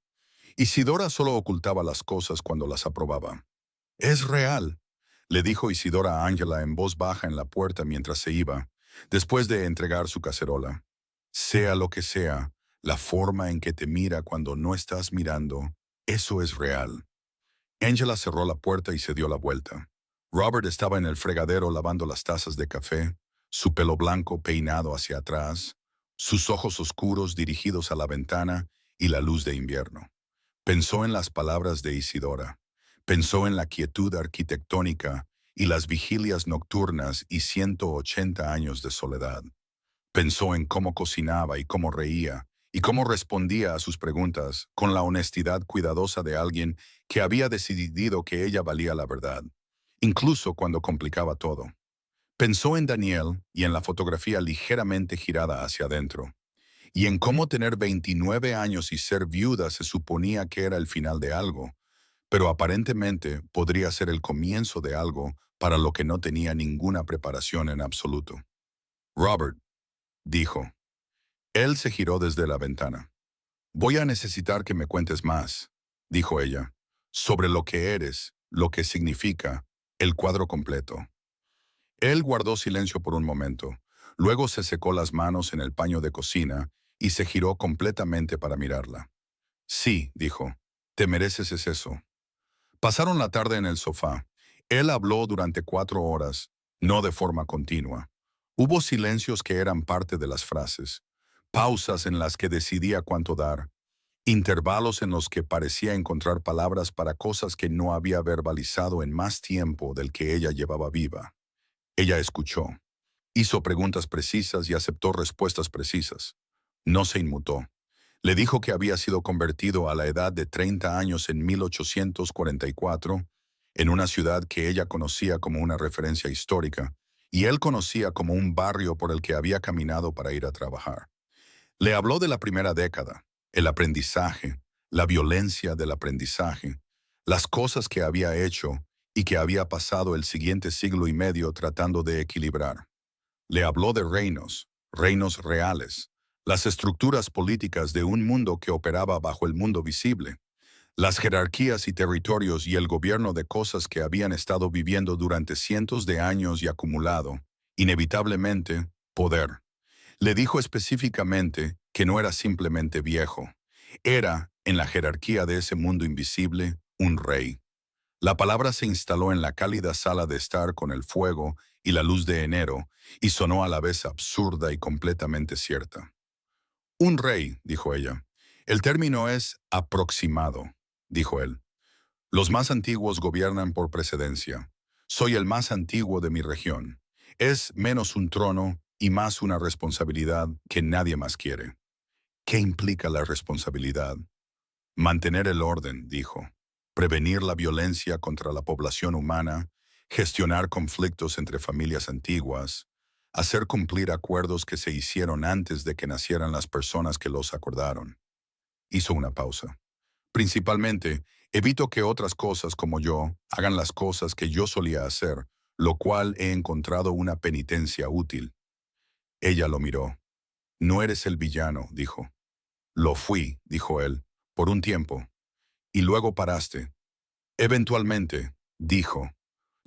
Isidora solo ocultaba las cosas cuando las aprobaba. «Es real», le dijo Isidora a Angela en voz baja en la puerta mientras se iba, después de entregar su cacerola. «Sea lo que sea, la forma en que te mira cuando no estás mirando, eso es real». Angela cerró la puerta y se dio la vuelta. Robert estaba en el fregadero lavando las tazas de café, su pelo blanco peinado hacia atrás, sus ojos oscuros dirigidos a la ventana y la luz de invierno. Pensó en las palabras de Isidora. Pensó en la quietud arquitectónica y las vigilias nocturnas y 180 años de soledad. Pensó en cómo cocinaba y cómo reía, y cómo respondía a sus preguntas con la honestidad cuidadosa de alguien que había decidido que ella valía la verdad, incluso cuando complicaba todo. Pensó en Daniel y en la fotografía ligeramente girada hacia adentro, y en cómo tener 29 años y ser viuda se suponía que era el final de algo, pero aparentemente podría ser el comienzo de algo para lo que no tenía ninguna preparación en absoluto. Robert, dijo. Él se giró desde la ventana. Voy a necesitar que me cuentes más, dijo ella, sobre lo que eres, lo que significa, el cuadro completo. Él guardó silencio por un momento, luego se secó las manos en el paño de cocina y se giró completamente para mirarla. Sí, dijo, te mereces eso. Pasaron la tarde en el sofá. Él habló durante 4 horas, no de forma continua. Hubo silencios que eran parte de las frases, pausas en las que decidía cuánto dar, intervalos en los que parecía encontrar palabras para cosas que no había verbalizado en más tiempo del que ella llevaba viva. Ella escuchó, hizo preguntas precisas y aceptó respuestas precisas. No se inmutó. Le dijo que había sido convertido a la edad de 30 años en 1844, en una ciudad que ella conocía como una referencia histórica, y él conocía como un barrio por el que había caminado para ir a trabajar. Le habló de la primera década, el aprendizaje, la violencia del aprendizaje, las cosas que había hecho y que había pasado el siguiente siglo y medio tratando de equilibrar. Le habló de reinos, reinos reales, las estructuras políticas de un mundo que operaba bajo el mundo visible, Las jerarquías y territorios y el gobierno de cosas que habían estado viviendo durante cientos de años y acumulado, inevitablemente, poder. Le dijo específicamente que no era simplemente viejo. Era, en la jerarquía de ese mundo invisible, un rey. La palabra se instaló en la cálida sala de estar con el fuego y la luz de enero, y sonó a la vez absurda y completamente cierta. Un rey, dijo ella. El término es aproximado, dijo él. Los más antiguos gobiernan por precedencia. Soy el más antiguo de mi región. Es menos un trono y más una responsabilidad que nadie más quiere. ¿Qué implica la responsabilidad? Mantener el orden, dijo. Prevenir la violencia contra la población humana, gestionar conflictos entre familias antiguas, hacer cumplir acuerdos que se hicieron antes de que nacieran las personas que los acordaron. Hizo una pausa. Principalmente, evito que otras cosas como yo hagan las cosas que yo solía hacer, lo cual he encontrado una penitencia útil. Ella lo miró. No eres el villano, dijo. Lo fui, dijo él, por un tiempo. Y luego paraste. Eventualmente, dijo.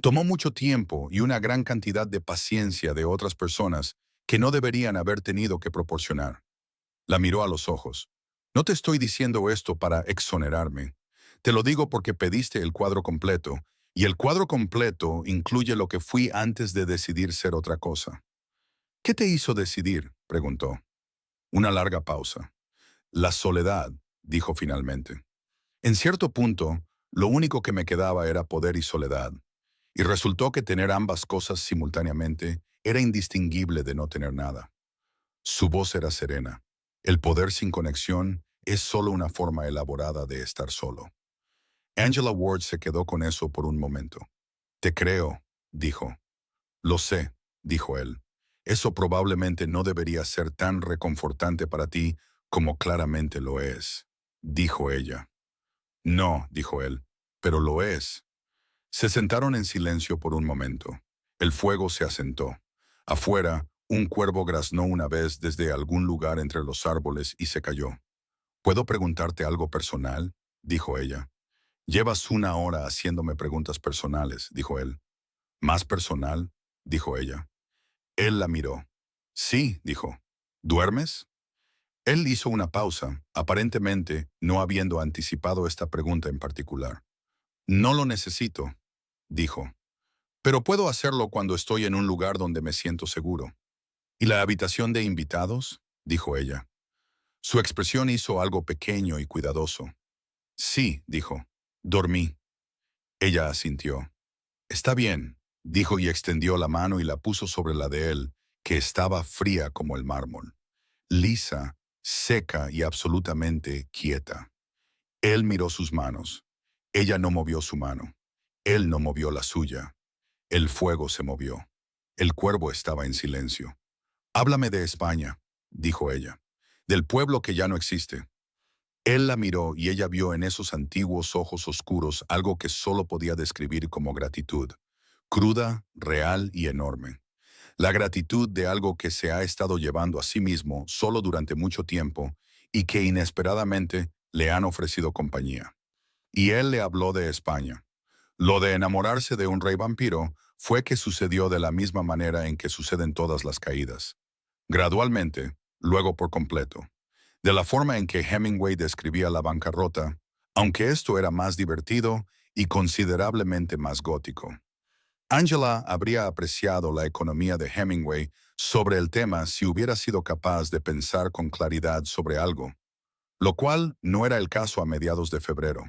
Tomó mucho tiempo y una gran cantidad de paciencia de otras personas que no deberían haber tenido que proporcionar. La miró a los ojos. No te estoy diciendo esto para exonerarme. Te lo digo porque pediste el cuadro completo, y el cuadro completo incluye lo que fui antes de decidir ser otra cosa. ¿Qué te hizo decidir?, preguntó. Una larga pausa. La soledad, dijo finalmente. En cierto punto, lo único que me quedaba era poder y soledad, y resultó que tener ambas cosas simultáneamente era indistinguible de no tener nada. Su voz era serena. El poder sin conexión es solo una forma elaborada de estar solo. Angela Ward se quedó con eso por un momento. Te creo, dijo. Lo sé, dijo él. Eso probablemente no debería ser tan reconfortante para ti como claramente lo es, dijo ella. No, dijo él, pero lo es. Se sentaron en silencio por un momento. El fuego se asentó. Afuera, un cuervo graznó una vez desde algún lugar entre los árboles y se cayó. ¿Puedo preguntarte algo personal?, dijo ella. Llevas una hora haciéndome preguntas personales, dijo él. ¿Más personal?, dijo ella. Él la miró. Sí, dijo. ¿Duermes? Él hizo una pausa, aparentemente no habiendo anticipado esta pregunta en particular. No lo necesito, dijo. Pero puedo hacerlo cuando estoy en un lugar donde me siento seguro. ¿Y la habitación de invitados?, dijo ella. Su expresión hizo algo pequeño y cuidadoso. Sí, dijo. Dormí. Ella asintió. Está bien, dijo y extendió la mano y la puso sobre la de él, que estaba fría como el mármol. Lisa, seca y absolutamente quieta. Él miró sus manos. Ella no movió su mano. Él no movió la suya. El fuego se movió. El cuervo estaba en silencio. Háblame de España, dijo ella. Del pueblo que ya no existe. Él la miró y ella vio en esos antiguos ojos oscuros algo que solo podía describir como gratitud. Cruda, real y enorme. La gratitud de algo que se ha estado llevando a sí mismo solo durante mucho tiempo y que inesperadamente le han ofrecido compañía. Y él le habló de España. Lo de enamorarse de un rey vampiro fue que sucedió de la misma manera en que suceden todas las caídas. Gradualmente, luego por completo. De la forma en que Hemingway describía la bancarrota, aunque esto era más divertido y considerablemente más gótico. Angela habría apreciado la economía de Hemingway sobre el tema si hubiera sido capaz de pensar con claridad sobre algo, lo cual no era el caso a mediados de febrero.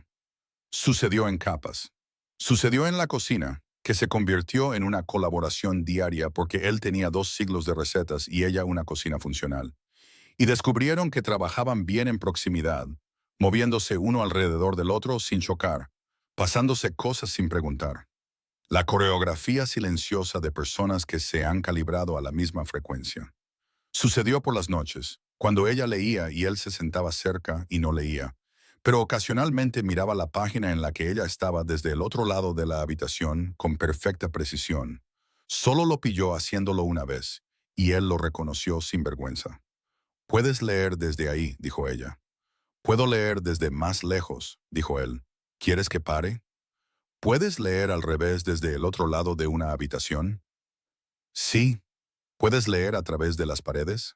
Sucedió en capas. Sucedió en la cocina, que se convirtió en una colaboración diaria porque él tenía 2 siglos de recetas y ella una cocina funcional. Y descubrieron que trabajaban bien en proximidad, moviéndose uno alrededor del otro sin chocar, pasándose cosas sin preguntar. La coreografía silenciosa de personas que se han calibrado a la misma frecuencia. Sucedió por las noches, cuando ella leía y él se sentaba cerca y no leía, pero ocasionalmente miraba la página en la que ella estaba desde el otro lado de la habitación con perfecta precisión. Solo lo pilló haciéndolo una vez, y él lo reconoció sin vergüenza. «Puedes leer desde ahí», dijo ella. Puedo leer desde más lejos, dijo él. ¿Quieres que pare? ¿Puedes leer al revés desde el otro lado de una habitación? Sí. ¿Puedes leer a través de las paredes?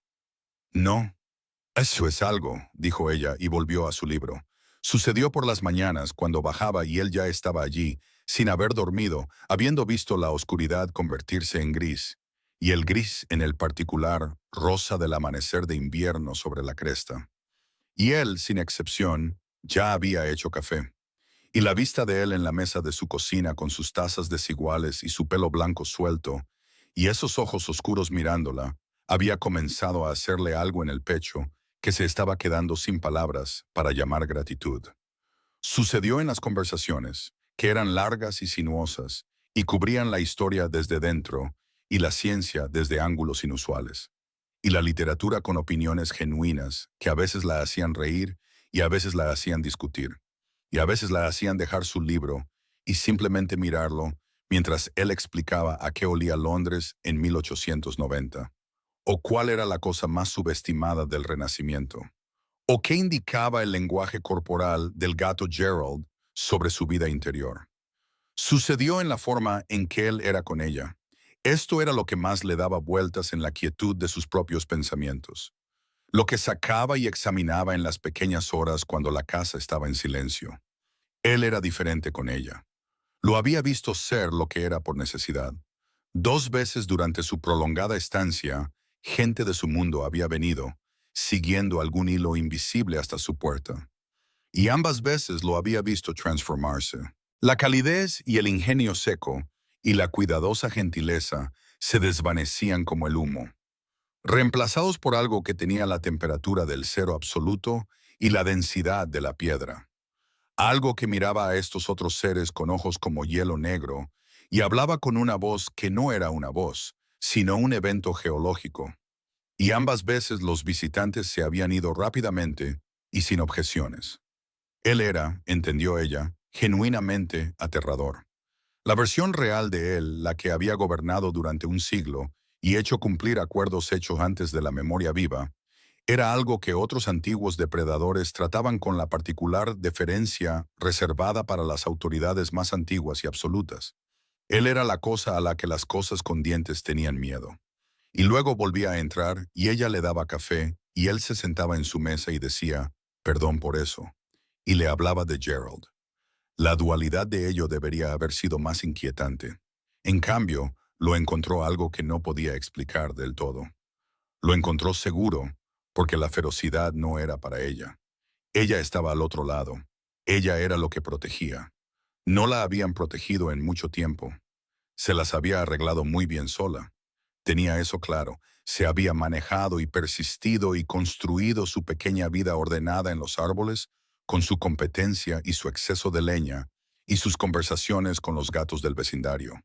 No. Eso es algo, dijo ella y volvió a su libro. Sucedió por las mañanas cuando bajaba y él ya estaba allí, sin haber dormido, habiendo visto la oscuridad convertirse en gris, y el gris en el particular rosa del amanecer de invierno sobre la cresta. Y él, sin excepción, ya había hecho café. Y la vista de él en la mesa de su cocina con sus tazas desiguales y su pelo blanco suelto, y esos ojos oscuros mirándola, había comenzado a hacerle algo en el pecho que se estaba quedando sin palabras para llamar gratitud. Sucedió en las conversaciones, que eran largas y sinuosas, y cubrían la historia desde dentro y la ciencia desde ángulos inusuales, y la literatura con opiniones genuinas que a veces la hacían reír y a veces la hacían discutir, y a veces la hacían dejar su libro y simplemente mirarlo mientras él explicaba a qué olía Londres en 1890, o cuál era la cosa más subestimada del Renacimiento, o qué indicaba el lenguaje corporal del gato Gerald sobre su vida interior. Sucedió en la forma en que él era con ella. Esto era lo que más le daba vueltas en la quietud de sus propios pensamientos, lo que sacaba y examinaba en las pequeñas horas cuando la casa estaba en silencio. Él era diferente con ella. Lo había visto ser lo que era por necesidad. 2 veces durante su prolongada estancia, gente de su mundo había venido, siguiendo algún hilo invisible hasta su puerta. Y ambas veces lo había visto transformarse. La calidez y el ingenio seco y la cuidadosa gentileza se desvanecían como el humo, reemplazados por algo que tenía la temperatura del cero absoluto y la densidad de la piedra. Algo que miraba a estos otros seres con ojos como hielo negro y hablaba con una voz que no era una voz, sino un evento geológico. Y ambas veces los visitantes se habían ido rápidamente y sin objeciones. Él era, entendió ella, genuinamente aterrador. La versión real de él, la que había gobernado durante un siglo y hecho cumplir acuerdos hechos antes de la memoria viva, era algo que otros antiguos depredadores trataban con la particular deferencia reservada para las autoridades más antiguas y absolutas. Él era la cosa a la que las cosas con dientes tenían miedo. Y luego volvía a entrar y ella le daba café y él se sentaba en su mesa y decía, perdón por eso, y le hablaba de Gerald. La dualidad de ello debería haber sido más inquietante. En cambio, lo encontró algo que no podía explicar del todo. Lo encontró seguro, porque la ferocidad no era para ella. Ella estaba al otro lado. Ella era lo que protegía. No la habían protegido en mucho tiempo. Se las había arreglado muy bien sola. Tenía eso claro. Se había manejado y persistido y construido su pequeña vida ordenada en los árboles, con su competencia y su exceso de leña, y sus conversaciones con los gatos del vecindario.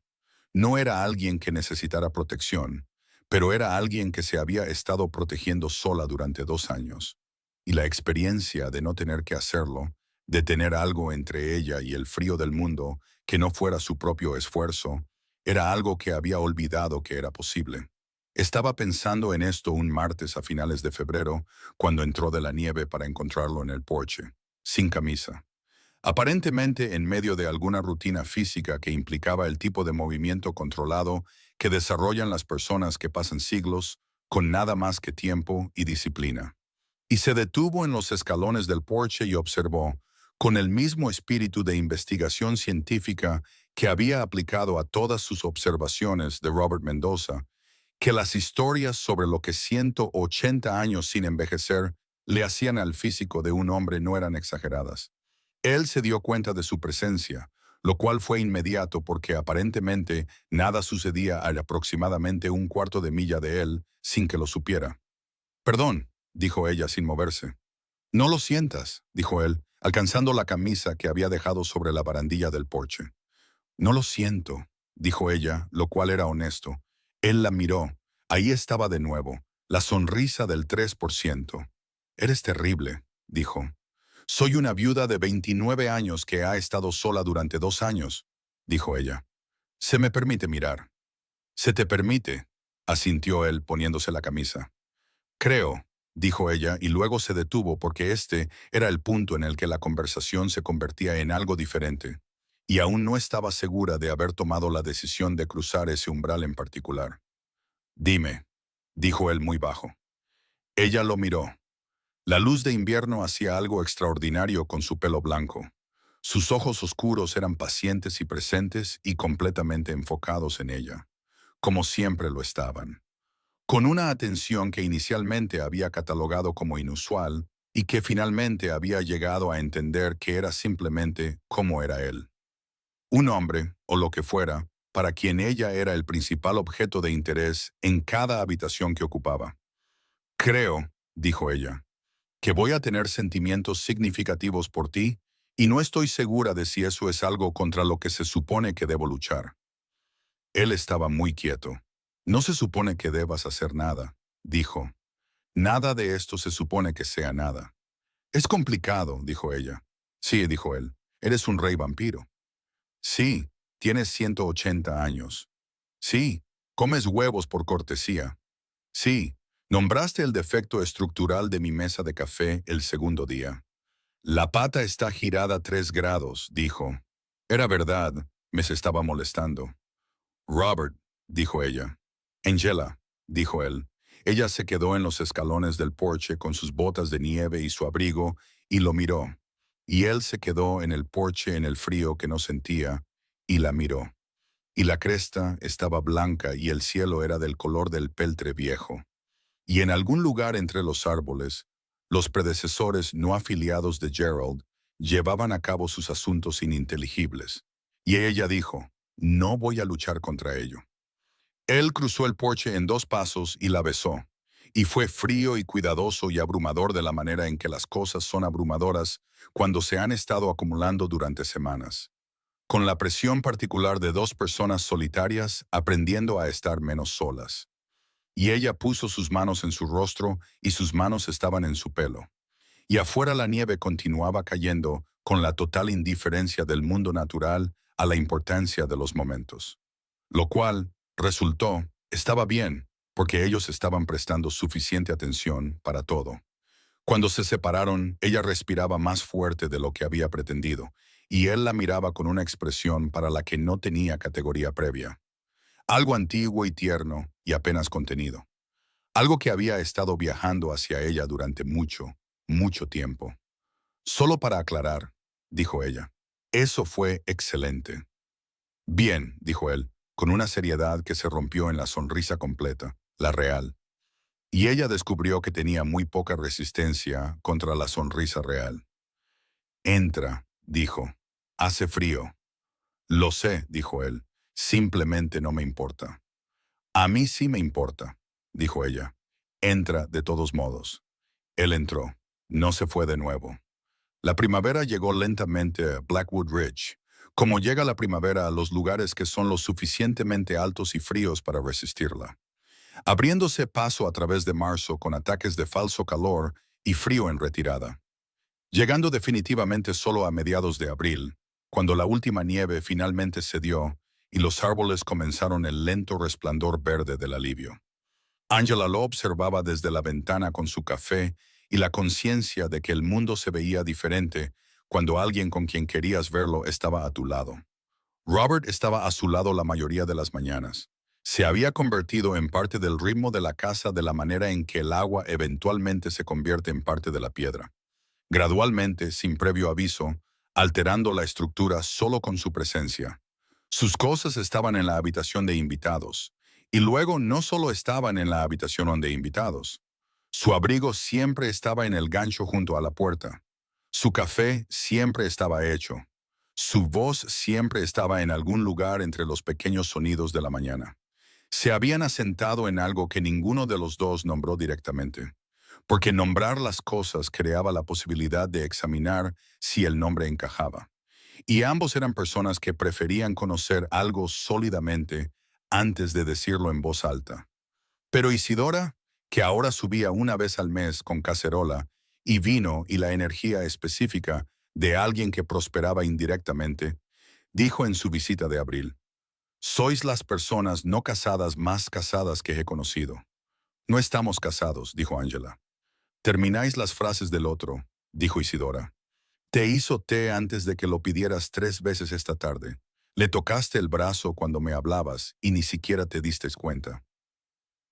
No era alguien que necesitara protección, pero era alguien que se había estado protegiendo sola durante 2 años. Y la experiencia de no tener que hacerlo, de tener algo entre ella y el frío del mundo que no fuera su propio esfuerzo, era algo que había olvidado que era posible. Estaba pensando en esto un martes a finales de febrero, cuando entró de la nieve para encontrarlo en el porche, sin camisa. Aparentemente en medio de alguna rutina física que implicaba el tipo de movimiento controlado que desarrollan las personas que pasan siglos con nada más que tiempo y disciplina. Y se detuvo en los escalones del porche y observó, con el mismo espíritu de investigación científica que había aplicado a todas sus observaciones de Robert Mendoza, que las historias sobre lo que 180 años sin envejecer le hacían al físico de un hombre no eran exageradas. Él se dio cuenta de su presencia, lo cual fue inmediato porque aparentemente nada sucedía a aproximadamente un cuarto de milla de él sin que lo supiera. Perdón, dijo ella sin moverse. No lo sientas, dijo él, alcanzando la camisa que había dejado sobre la barandilla del porche. No lo siento, dijo ella, lo cual era honesto. Él la miró. Ahí estaba de nuevo, la sonrisa del 3%. Eres terrible, dijo. Soy una viuda de 29 años que ha estado sola durante 2 años, dijo ella. Se me permite mirar. Se te permite, asintió él poniéndose la camisa. Creo, dijo ella, y luego se detuvo porque este era el punto en el que la conversación se convertía en algo diferente, y aún no estaba segura de haber tomado la decisión de cruzar ese umbral en particular. Dime, dijo él muy bajo. Ella lo miró. La luz de invierno hacía algo extraordinario con su pelo blanco. Sus ojos oscuros eran pacientes y presentes y completamente enfocados en ella, como siempre lo estaban, con una atención que inicialmente había catalogado como inusual y que finalmente había llegado a entender que era simplemente como era él. Un hombre, o lo que fuera, para quien ella era el principal objeto de interés en cada habitación que ocupaba. Creo, dijo ella, que voy a tener sentimientos significativos por ti y no estoy segura de si eso es algo contra lo que se supone que debo luchar. Él estaba muy quieto. No se supone que debas hacer nada, dijo. Nada de esto se supone que sea nada. Es complicado, dijo ella. Sí, dijo él. Eres un rey vampiro. Sí, tienes 180 años. Sí, comes huevos por cortesía. Sí, nombraste el defecto estructural de mi mesa de café el segundo día. La pata está girada 3 grados, dijo. Era verdad, me se estaba molestando. Robert, dijo ella. Angela, dijo él. Ella se quedó en los escalones del porche con sus botas de nieve y su abrigo y lo miró. Y él se quedó en el porche en el frío que no sentía y la miró. Y la cresta estaba blanca y el cielo era del color del peltre viejo. Y en algún lugar entre los árboles, los predecesores no afiliados de Gerald llevaban a cabo sus asuntos ininteligibles. Y ella dijo, no voy a luchar contra ello. Él cruzó el porche en 2 pasos y la besó. Y fue frío y cuidadoso y abrumador de la manera en que las cosas son abrumadoras cuando se han estado acumulando durante semanas. Con la presión particular de 2 personas solitarias aprendiendo a estar menos solas. Y ella puso sus manos en su rostro y sus manos estaban en su pelo. Y afuera la nieve continuaba cayendo con la total indiferencia del mundo natural a la importancia de los momentos. Lo cual, resultó, estaba bien, porque ellos estaban prestando suficiente atención para todo. Cuando se separaron, ella respiraba más fuerte de lo que había pretendido, y él la miraba con una expresión para la que no tenía categoría previa. Algo antiguo y tierno y apenas contenido. Algo que había estado viajando hacia ella durante mucho, mucho tiempo. Solo para aclarar, dijo ella. Eso fue excelente. Bien, dijo él, con una seriedad que se rompió en la sonrisa completa, la real. Y ella descubrió que tenía muy poca resistencia contra la sonrisa real. Entra, dijo. Hace frío. Lo sé, dijo él. Simplemente no me importa. A mí sí me importa, dijo ella. Entra de todos modos. Él entró. No se fue de nuevo. La primavera llegó lentamente a Blackwood Ridge, como llega la primavera a los lugares que son lo suficientemente altos y fríos para resistirla, abriéndose paso a través de marzo con ataques de falso calor y frío en retirada, llegando definitivamente solo a mediados de abril, cuando la última nieve finalmente cedió y los árboles comenzaron el lento resplandor verde del alivio. Angela lo observaba desde la ventana con su café y la conciencia de que el mundo se veía diferente cuando alguien con quien querías verlo estaba a tu lado. Robert estaba a su lado la mayoría de las mañanas. Se había convertido en parte del ritmo de la casa de la manera en que el agua eventualmente se convierte en parte de la piedra. Gradualmente, sin previo aviso, alterando la estructura solo con su presencia. Sus cosas estaban en la habitación de invitados, y luego no solo estaban en la habitación de invitados. Su abrigo siempre estaba en el gancho junto a la puerta. Su café siempre estaba hecho. Su voz siempre estaba en algún lugar entre los pequeños sonidos de la mañana. Se habían asentado en algo que ninguno de los dos nombró directamente, porque nombrar las cosas creaba la posibilidad de examinar si el nombre encajaba. Y ambos eran personas que preferían conocer algo sólidamente antes de decirlo en voz alta. Pero Isidora, que ahora subía una vez al mes con cacerola y vino y la energía específica de alguien que prosperaba indirectamente, dijo en su visita de abril, «Sois las personas no casadas más casadas que he conocido». «No estamos casados», dijo Angela. Termináis las frases del otro, dijo Isidora. Te hizo té antes de que lo pidieras 3 veces esta tarde. Le tocaste el brazo cuando me hablabas y ni siquiera te diste cuenta.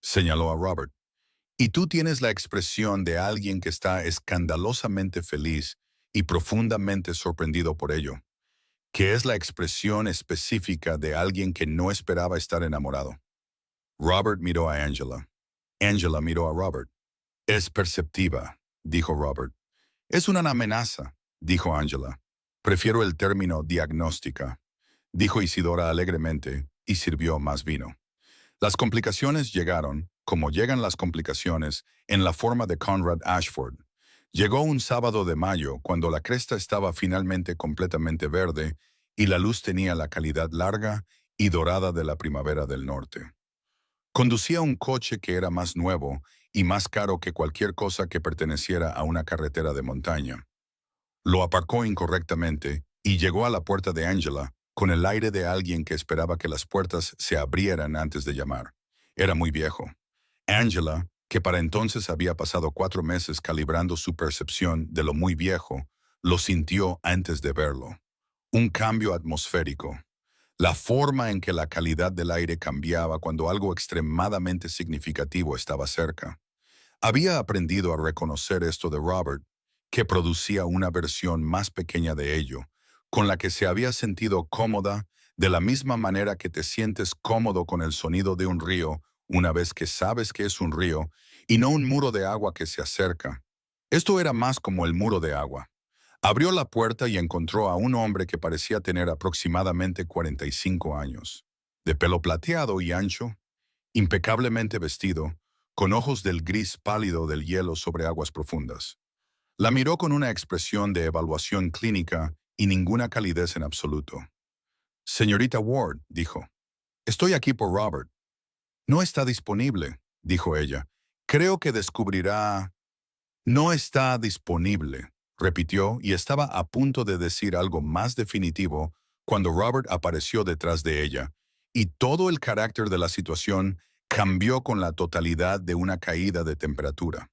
Señaló a Robert. Y tú tienes la expresión de alguien que está escandalosamente feliz y profundamente sorprendido por ello, que es la expresión específica de alguien que no esperaba estar enamorado. Robert miró a Angela. Angela miró a Robert. Es perceptiva, dijo Robert. Es una amenaza, dijo Angela. Prefiero el término diagnóstica, dijo Isidora alegremente, y sirvió más vino. Las complicaciones llegaron, como llegan las complicaciones, en la forma de Conrad Ashford. Llegó un sábado de mayo, cuando la cresta estaba finalmente completamente verde y la luz tenía la calidad larga y dorada de la primavera del norte. Conducía un coche que era más nuevo y más caro que cualquier cosa que perteneciera a una carretera de montaña. Lo aparcó incorrectamente y llegó a la puerta de Angela con el aire de alguien que esperaba que las puertas se abrieran antes de llamar. Era muy viejo. Angela, que para entonces había pasado 4 meses calibrando su percepción de lo muy viejo, lo sintió antes de verlo. Un cambio atmosférico. La forma en que la calidad del aire cambiaba cuando algo extremadamente significativo estaba cerca. Había aprendido a reconocer esto de Robert, que producía una versión más pequeña de ello, con la que se había sentido cómoda de la misma manera que te sientes cómodo con el sonido de un río una vez que sabes que es un río y no un muro de agua que se acerca. Esto era más como el muro de agua. Abrió la puerta y encontró a un hombre que parecía tener aproximadamente 45 años, de pelo plateado y ancho, impecablemente vestido, con ojos del gris pálido del hielo sobre aguas profundas. La miró con una expresión de evaluación clínica y ninguna calidez en absoluto. Señorita Ward, dijo, estoy aquí por Robert. No está disponible, dijo ella. Creo que descubrirá... No está disponible, repitió y estaba a punto de decir algo más definitivo cuando Robert apareció detrás de ella, y todo el carácter de la situación cambió con la totalidad de una caída de temperatura.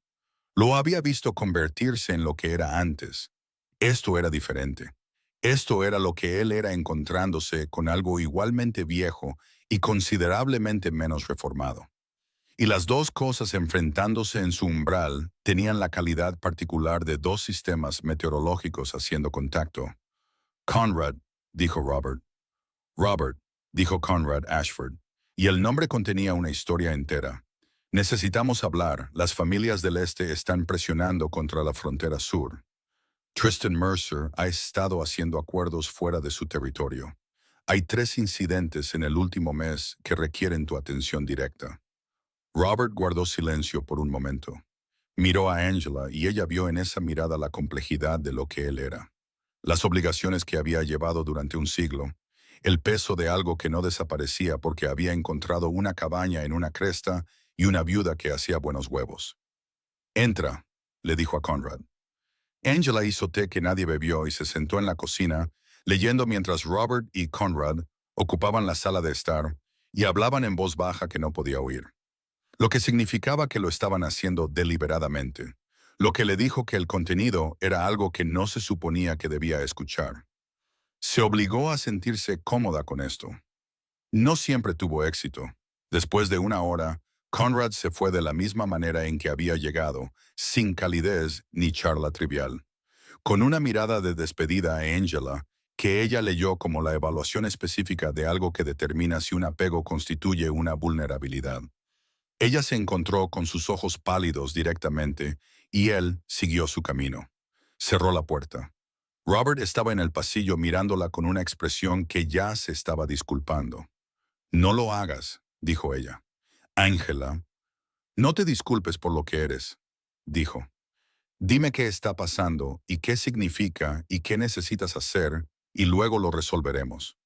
Lo había visto convertirse en lo que era antes. Esto era diferente. Esto era lo que él era encontrándose con algo igualmente viejo y considerablemente menos reformado. Y las dos cosas enfrentándose en su umbral tenían la calidad particular de dos sistemas meteorológicos haciendo contacto. Conrad, dijo Robert. Robert, dijo Conrad Ashford, y el nombre contenía una historia entera. Necesitamos hablar, las familias del este están presionando contra la frontera sur. Tristan Mercer ha estado haciendo acuerdos fuera de su territorio. Hay 3 incidentes en el último mes que requieren tu atención directa. Robert guardó silencio por un momento. Miró a Angela y ella vio en esa mirada la complejidad de lo que él era. Las obligaciones que había llevado durante un siglo, el peso de algo que no desaparecía porque había encontrado una cabaña en una cresta y una viuda que hacía buenos huevos. Entra, le dijo a Conrad. Angela hizo té que nadie bebió y se sentó en la cocina, leyendo mientras Robert y Conrad ocupaban la sala de estar y hablaban en voz baja que no podía oír. Lo que significaba que lo estaban haciendo deliberadamente, lo que le dijo que el contenido era algo que no se suponía que debía escuchar. Se obligó a sentirse cómoda con esto. No siempre tuvo éxito. Después de una hora, Conrad se fue de la misma manera en que había llegado, sin calidez ni charla trivial. Con una mirada de despedida a Angela, que ella leyó como la evaluación específica de algo que determina si un apego constituye una vulnerabilidad. Ella se encontró con sus ojos pálidos directamente y él siguió su camino. Cerró la puerta. Robert estaba en el pasillo mirándola con una expresión que ya se estaba disculpando. No lo hagas, dijo ella. Ángela, no te disculpes por lo que eres, dijo. Dime qué está pasando y qué significa y qué necesitas hacer y luego lo resolveremos.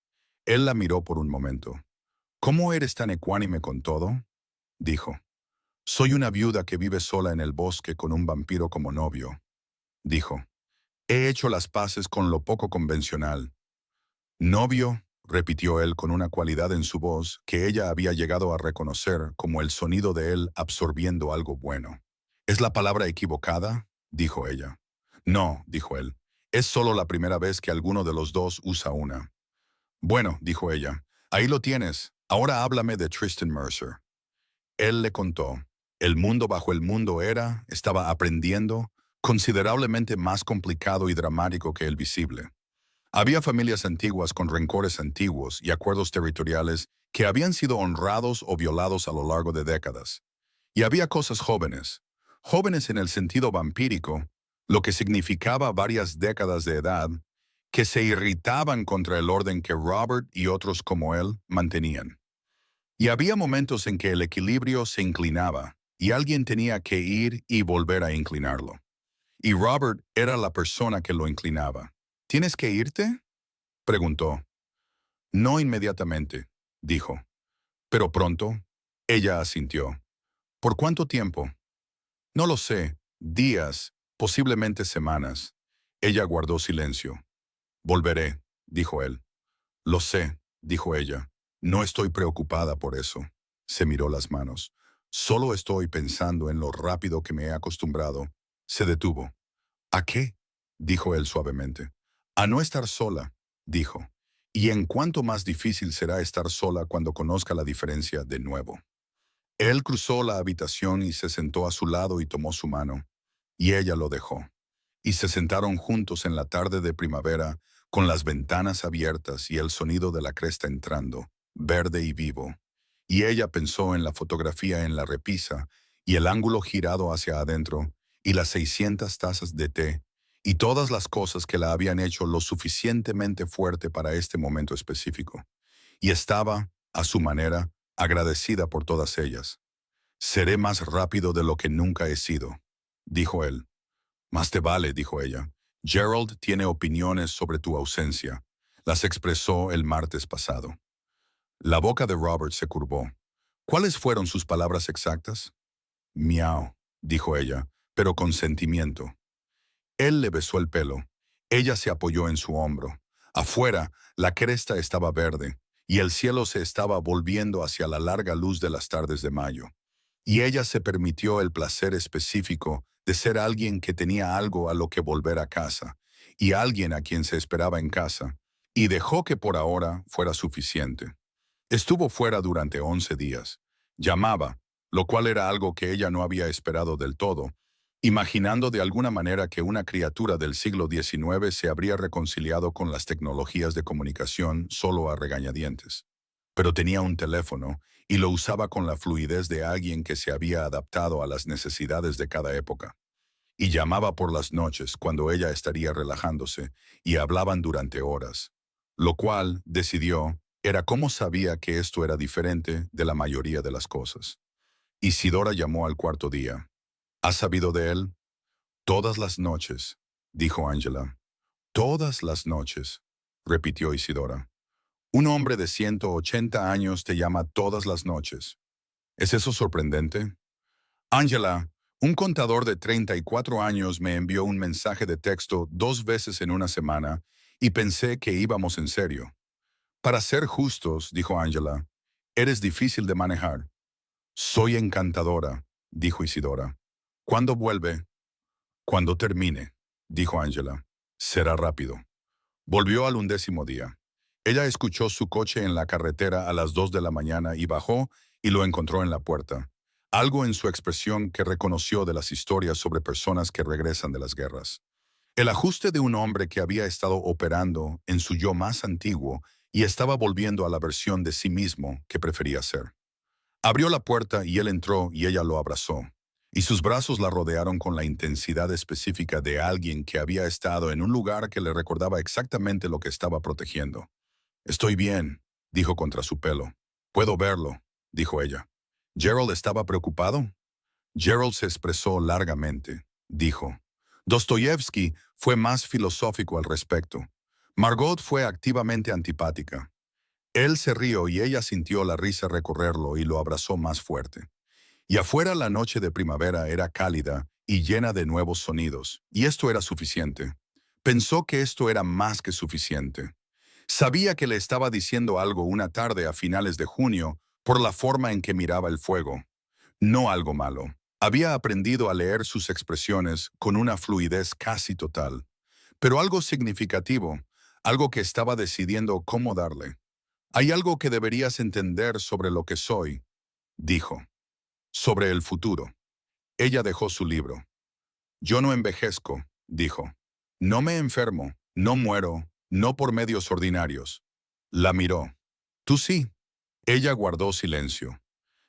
Él la miró por un momento. ¿Cómo eres tan ecuánime con todo? Dijo. Soy una viuda que vive sola en el bosque con un vampiro como novio, dijo. He hecho las paces con lo poco convencional. Novio, repitió él con una cualidad en su voz que ella había llegado a reconocer como el sonido de él absorbiendo algo bueno. ¿Es la palabra equivocada?, dijo ella. No, dijo él. Es solo la primera vez que alguno de los dos usa una. Bueno, dijo ella. Ahí lo tienes. Ahora háblame de Tristan Mercer. Él le contó. El mundo bajo el mundo estaba aprendiendo, considerablemente más complicado y dramático que el visible. Había familias antiguas con rencores antiguos y acuerdos territoriales que habían sido honrados o violados a lo largo de décadas. Y había cosas jóvenes, jóvenes en el sentido vampírico, lo que significaba varias décadas de edad, que se irritaban contra el orden que Robert y otros como él mantenían. Y había momentos en que el equilibrio se inclinaba y alguien tenía que ir y volver a inclinarlo. Y Robert era la persona que lo inclinaba. ¿Tienes que irte?, preguntó. No inmediatamente, dijo. Pero pronto, ella asintió. ¿Por cuánto tiempo? No lo sé. Días, posiblemente semanas. Ella guardó silencio. Volveré, dijo él. Lo sé, dijo ella. No estoy preocupada por eso. Se miró las manos. Solo estoy pensando en lo rápido que me he acostumbrado. Se detuvo. ¿A qué?, dijo él suavemente. A no estar sola, dijo. Y en cuánto más difícil será estar sola cuando conozca la diferencia de nuevo. Él cruzó la habitación y se sentó a su lado y tomó su mano. Y ella lo dejó. Y se sentaron juntos en la tarde de primavera, con las ventanas abiertas y el sonido de la cresta entrando, verde y vivo. Y ella pensó en la fotografía en la repisa, y el ángulo girado hacia adentro, y las 600 tazas de té, y todas las cosas que la habían hecho lo suficientemente fuerte para este momento específico. Y estaba, a su manera, agradecida por todas ellas. Seré más rápido de lo que nunca he sido, dijo él. Más te vale, dijo ella. Gerald tiene opiniones sobre tu ausencia. Las expresó el martes pasado. La boca de Robert se curvó. ¿Cuáles fueron sus palabras exactas? Miau, dijo ella, pero con sentimiento. Él le besó el pelo. Ella se apoyó en su hombro. Afuera, la cresta estaba verde, y el cielo se estaba volviendo hacia la larga luz de las tardes de mayo. Y ella se permitió el placer específico de ser alguien que tenía algo a lo que volver a casa, y alguien a quien se esperaba en casa, y dejó que por ahora fuera suficiente. Estuvo fuera durante 11 días. Llamaba, lo cual era algo que ella no había esperado del todo, imaginando de alguna manera que una criatura del siglo XIX se habría reconciliado con las tecnologías de comunicación solo a regañadientes. Pero tenía un teléfono y lo usaba con la fluidez de alguien que se había adaptado a las necesidades de cada época. Y llamaba por las noches cuando ella estaría relajándose y hablaban durante horas. Lo cual, decidió, era cómo sabía que esto era diferente de la mayoría de las cosas. Isidora llamó al cuarto día. ¿Has sabido de él? Todas las noches, dijo Angela. Todas las noches, repitió Isidora. Un hombre de 180 años te llama todas las noches. ¿Es eso sorprendente? Angela, un contador de 34 años me envió un mensaje de texto 2 veces en una semana y pensé que íbamos en serio. Para ser justos, dijo Angela, eres difícil de manejar. Soy encantadora, dijo Isidora. ¿Cuándo vuelve? Cuando termine, dijo Angela. Será rápido. Volvió al 11º día. Ella escuchó su coche en la carretera a las 2 de la mañana y bajó y lo encontró en la puerta. Algo en su expresión que reconoció de las historias sobre personas que regresan de las guerras. El ajuste de un hombre que había estado operando en su yo más antiguo y estaba volviendo a la versión de sí mismo que prefería ser. Abrió la puerta y él entró y ella lo abrazó. Y sus brazos la rodearon con la intensidad específica de alguien que había estado en un lugar que le recordaba exactamente lo que estaba protegiendo. Estoy bien, dijo contra su pelo. Puedo verlo, dijo ella. ¿Gerald estaba preocupado? Gerald se expresó largamente. Dijo. Dostoyevsky fue más filosófico al respecto. Margot fue activamente antipática. Él se rió y ella sintió la risa recorrerlo y lo abrazó más fuerte. Y afuera la noche de primavera era cálida y llena de nuevos sonidos, y esto era suficiente. Pensó que esto era más que suficiente. Sabía que le estaba diciendo algo una tarde a finales de junio por la forma en que miraba el fuego. No algo malo. Había aprendido a leer sus expresiones con una fluidez casi total, pero algo significativo, algo que estaba decidiendo cómo darle. Hay algo que deberías entender sobre lo que soy, dijo. Sobre el futuro. Ella dejó su libro. Yo no envejezco, dijo. No me enfermo, no muero, no por medios ordinarios. La miró. Tú sí. Ella guardó silencio.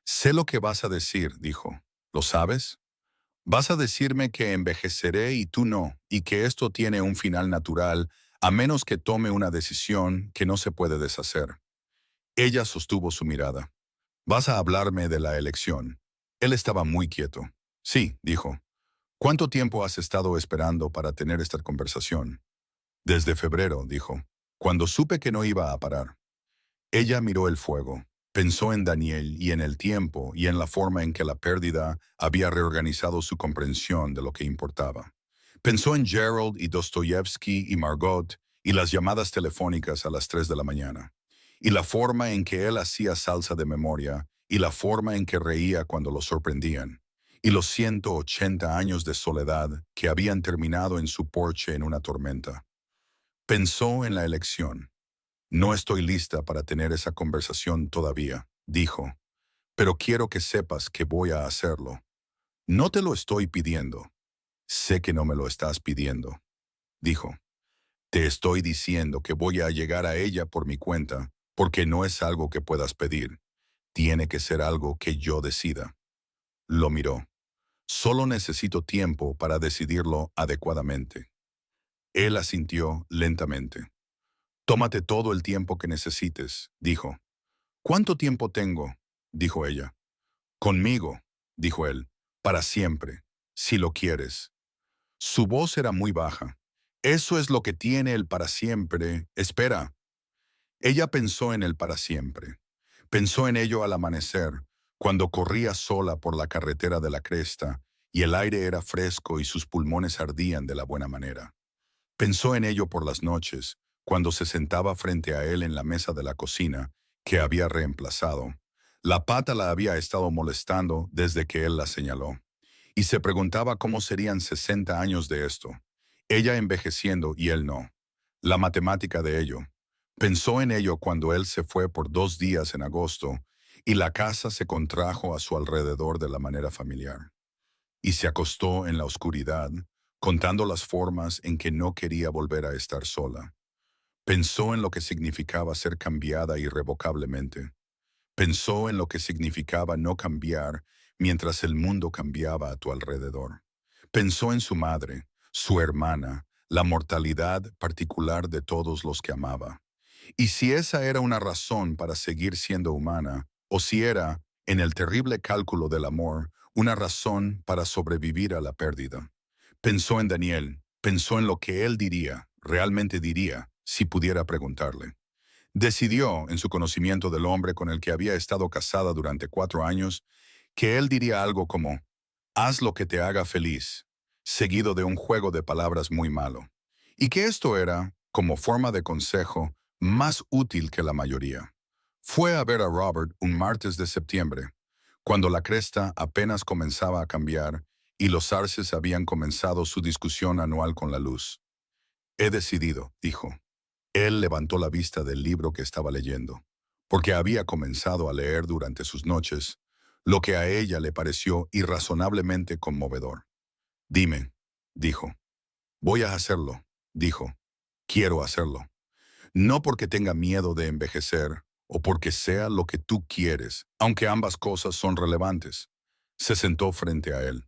Sé lo que vas a decir, dijo. ¿Lo sabes? Vas a decirme que envejeceré y tú no, y que esto tiene un final natural, a menos que tome una decisión que no se puede deshacer. Ella sostuvo su mirada. Vas a hablarme de la elección. Él estaba muy quieto. Sí, dijo. ¿Cuánto tiempo has estado esperando para tener esta conversación? Desde febrero, dijo, cuando supe que no iba a parar. Ella miró el fuego, pensó en Daniel y en el tiempo y en la forma en que la pérdida había reorganizado su comprensión de lo que importaba. Pensó en Gerald y Dostoyevsky y Margot y las llamadas telefónicas a las 3 de la mañana, y la forma en que él hacía salsa de memoria y la forma en que reía cuando lo sorprendían, y los 180 años de soledad que habían terminado en su porche en una tormenta. Pensó en la elección. No estoy lista para tener esa conversación todavía, dijo, pero quiero que sepas que voy a hacerlo. No te lo estoy pidiendo. Sé que no me lo estás pidiendo, dijo. Te estoy diciendo que voy a llegar a ella por mi cuenta, porque no es algo que puedas pedir. Tiene que ser algo que yo decida. Lo miró. Solo necesito tiempo para decidirlo adecuadamente. Él asintió lentamente. Tómate todo el tiempo que necesites, dijo. ¿Cuánto tiempo tengo? Dijo ella. Conmigo, dijo él, para siempre, si lo quieres. Su voz era muy baja. Eso es lo que tiene el para siempre. Espera. Ella pensó en el para siempre. Pensó en ello al amanecer, cuando corría sola por la carretera de la cresta y el aire era fresco y sus pulmones ardían de la buena manera. Pensó en ello por las noches, cuando se sentaba frente a él en la mesa de la cocina, que había reemplazado. La pata la había estado molestando desde que él la señaló, y se preguntaba cómo serían 60 años de esto. Ella envejeciendo y él no. La matemática de ello. Pensó en ello cuando él se fue por 2 días en agosto, y la casa se contrajo a su alrededor de la manera familiar. Y se acostó en la oscuridad, contando las formas en que no quería volver a estar sola. Pensó en lo que significaba ser cambiada irrevocablemente. Pensó en lo que significaba no cambiar mientras el mundo cambiaba a tu alrededor. Pensó en su madre, su hermana, la mortalidad particular de todos los que amaba. Y si esa era una razón para seguir siendo humana, o si era, en el terrible cálculo del amor, una razón para sobrevivir a la pérdida. Pensó en Daniel, pensó en lo que él diría, realmente diría, si pudiera preguntarle. Decidió, en su conocimiento del hombre con el que había estado casada durante 4 años, que él diría algo como, haz lo que te haga feliz, seguido de un juego de palabras muy malo. Y que esto era, como forma de consejo, más útil que la mayoría. Fue a ver a Robert un martes de septiembre, cuando la cresta apenas comenzaba a cambiar y los arces habían comenzado su discusión anual con la luz. He decidido, dijo. Él levantó la vista del libro que estaba leyendo, porque había comenzado a leer durante sus noches, lo que a ella le pareció irrazonablemente conmovedor. Dime, dijo. Voy a hacerlo, dijo. Quiero hacerlo. No porque tenga miedo de envejecer o porque sea lo que tú quieres, aunque ambas cosas son relevantes. Se sentó frente a él.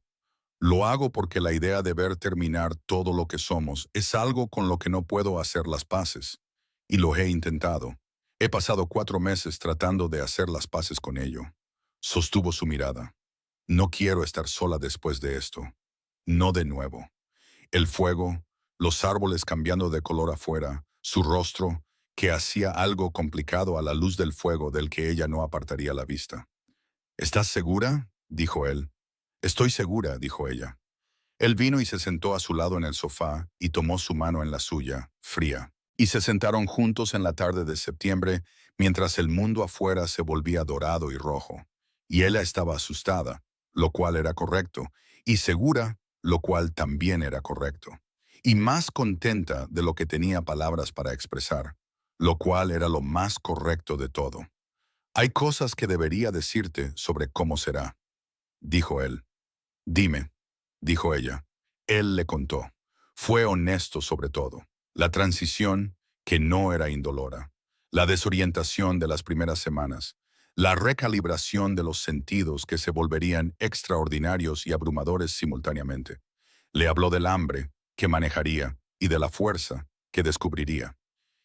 Lo hago porque la idea de ver terminar todo lo que somos es algo con lo que no puedo hacer las paces. Y lo he intentado. He pasado 4 meses tratando de hacer las paces con ello. Sostuvo su mirada. No quiero estar sola después de esto. No de nuevo. El fuego, los árboles cambiando de color afuera, su rostro, que hacía algo complicado a la luz del fuego del que ella no apartaría la vista. ¿Estás segura? Dijo él. Estoy segura, dijo ella. Él vino y se sentó a su lado en el sofá y tomó su mano en la suya, fría. Y se sentaron juntos en la tarde de septiembre, mientras el mundo afuera se volvía dorado y rojo. Y ella estaba asustada, lo cual era correcto, y segura, lo cual también era correcto, y más contenta de lo que tenía palabras para expresar, lo cual era lo más correcto de todo. Hay cosas que debería decirte sobre cómo será, dijo él. Dime, dijo ella. Él le contó. Fue honesto sobre todo. La transición, que no era indolora. La desorientación de las primeras semanas. La recalibración de los sentidos que se volverían extraordinarios y abrumadores simultáneamente. Le habló del hambre que manejaría y de la fuerza que descubriría.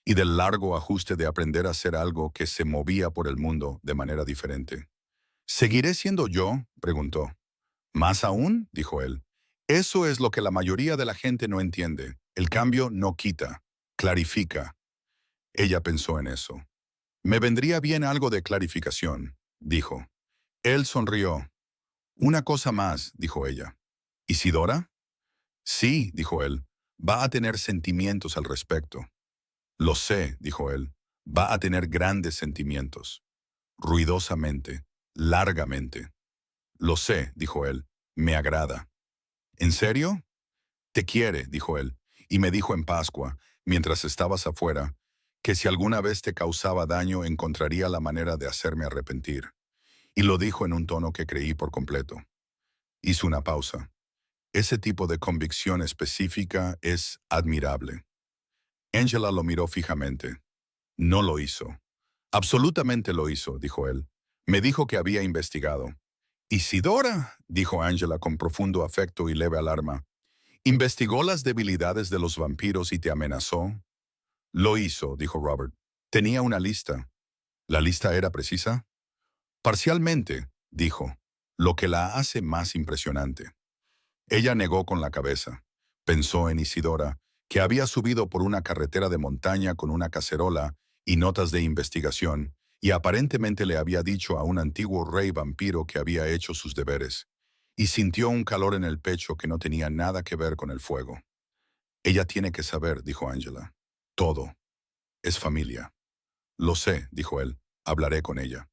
Y del largo ajuste de aprender a hacer algo que se movía por el mundo de manera diferente. ¿Seguiré siendo yo?, preguntó. Más aún, dijo él, eso es lo que la mayoría de la gente no entiende. El cambio no quita, clarifica. Ella pensó en eso. Me vendría bien algo de clarificación, dijo. Él sonrió. Una cosa más, dijo ella. ¿Isidora? Sí, dijo él. Va a tener sentimientos al respecto. Lo sé, dijo él. Va a tener grandes sentimientos. Ruidosamente, largamente. Lo sé, dijo él. Me agrada. ¿En serio? Te quiere, dijo él, y me dijo en Pascua, mientras estabas afuera, que si alguna vez te causaba daño encontraría la manera de hacerme arrepentir. Y lo dijo en un tono que creí por completo. Hizo una pausa. Ese tipo de convicción específica es admirable. Angela lo miró fijamente. No lo hizo. Absolutamente lo hizo, dijo él. Me dijo que había investigado. Isidora, dijo Angela con profundo afecto y leve alarma. ¿Investigó las debilidades de los vampiros y te amenazó? Lo hizo, dijo Robert. Tenía una lista. ¿La lista era precisa? Parcialmente, dijo, lo que la hace más impresionante. Ella negó con la cabeza. Pensó en Isidora, que había subido por una carretera de montaña con una cacerola y notas de investigación, y aparentemente le había dicho a un antiguo rey vampiro que había hecho sus deberes, y sintió un calor en el pecho que no tenía nada que ver con el fuego. Ella tiene que saber, dijo Angela. Todo. Es familia. Lo sé, dijo él. Hablaré con ella.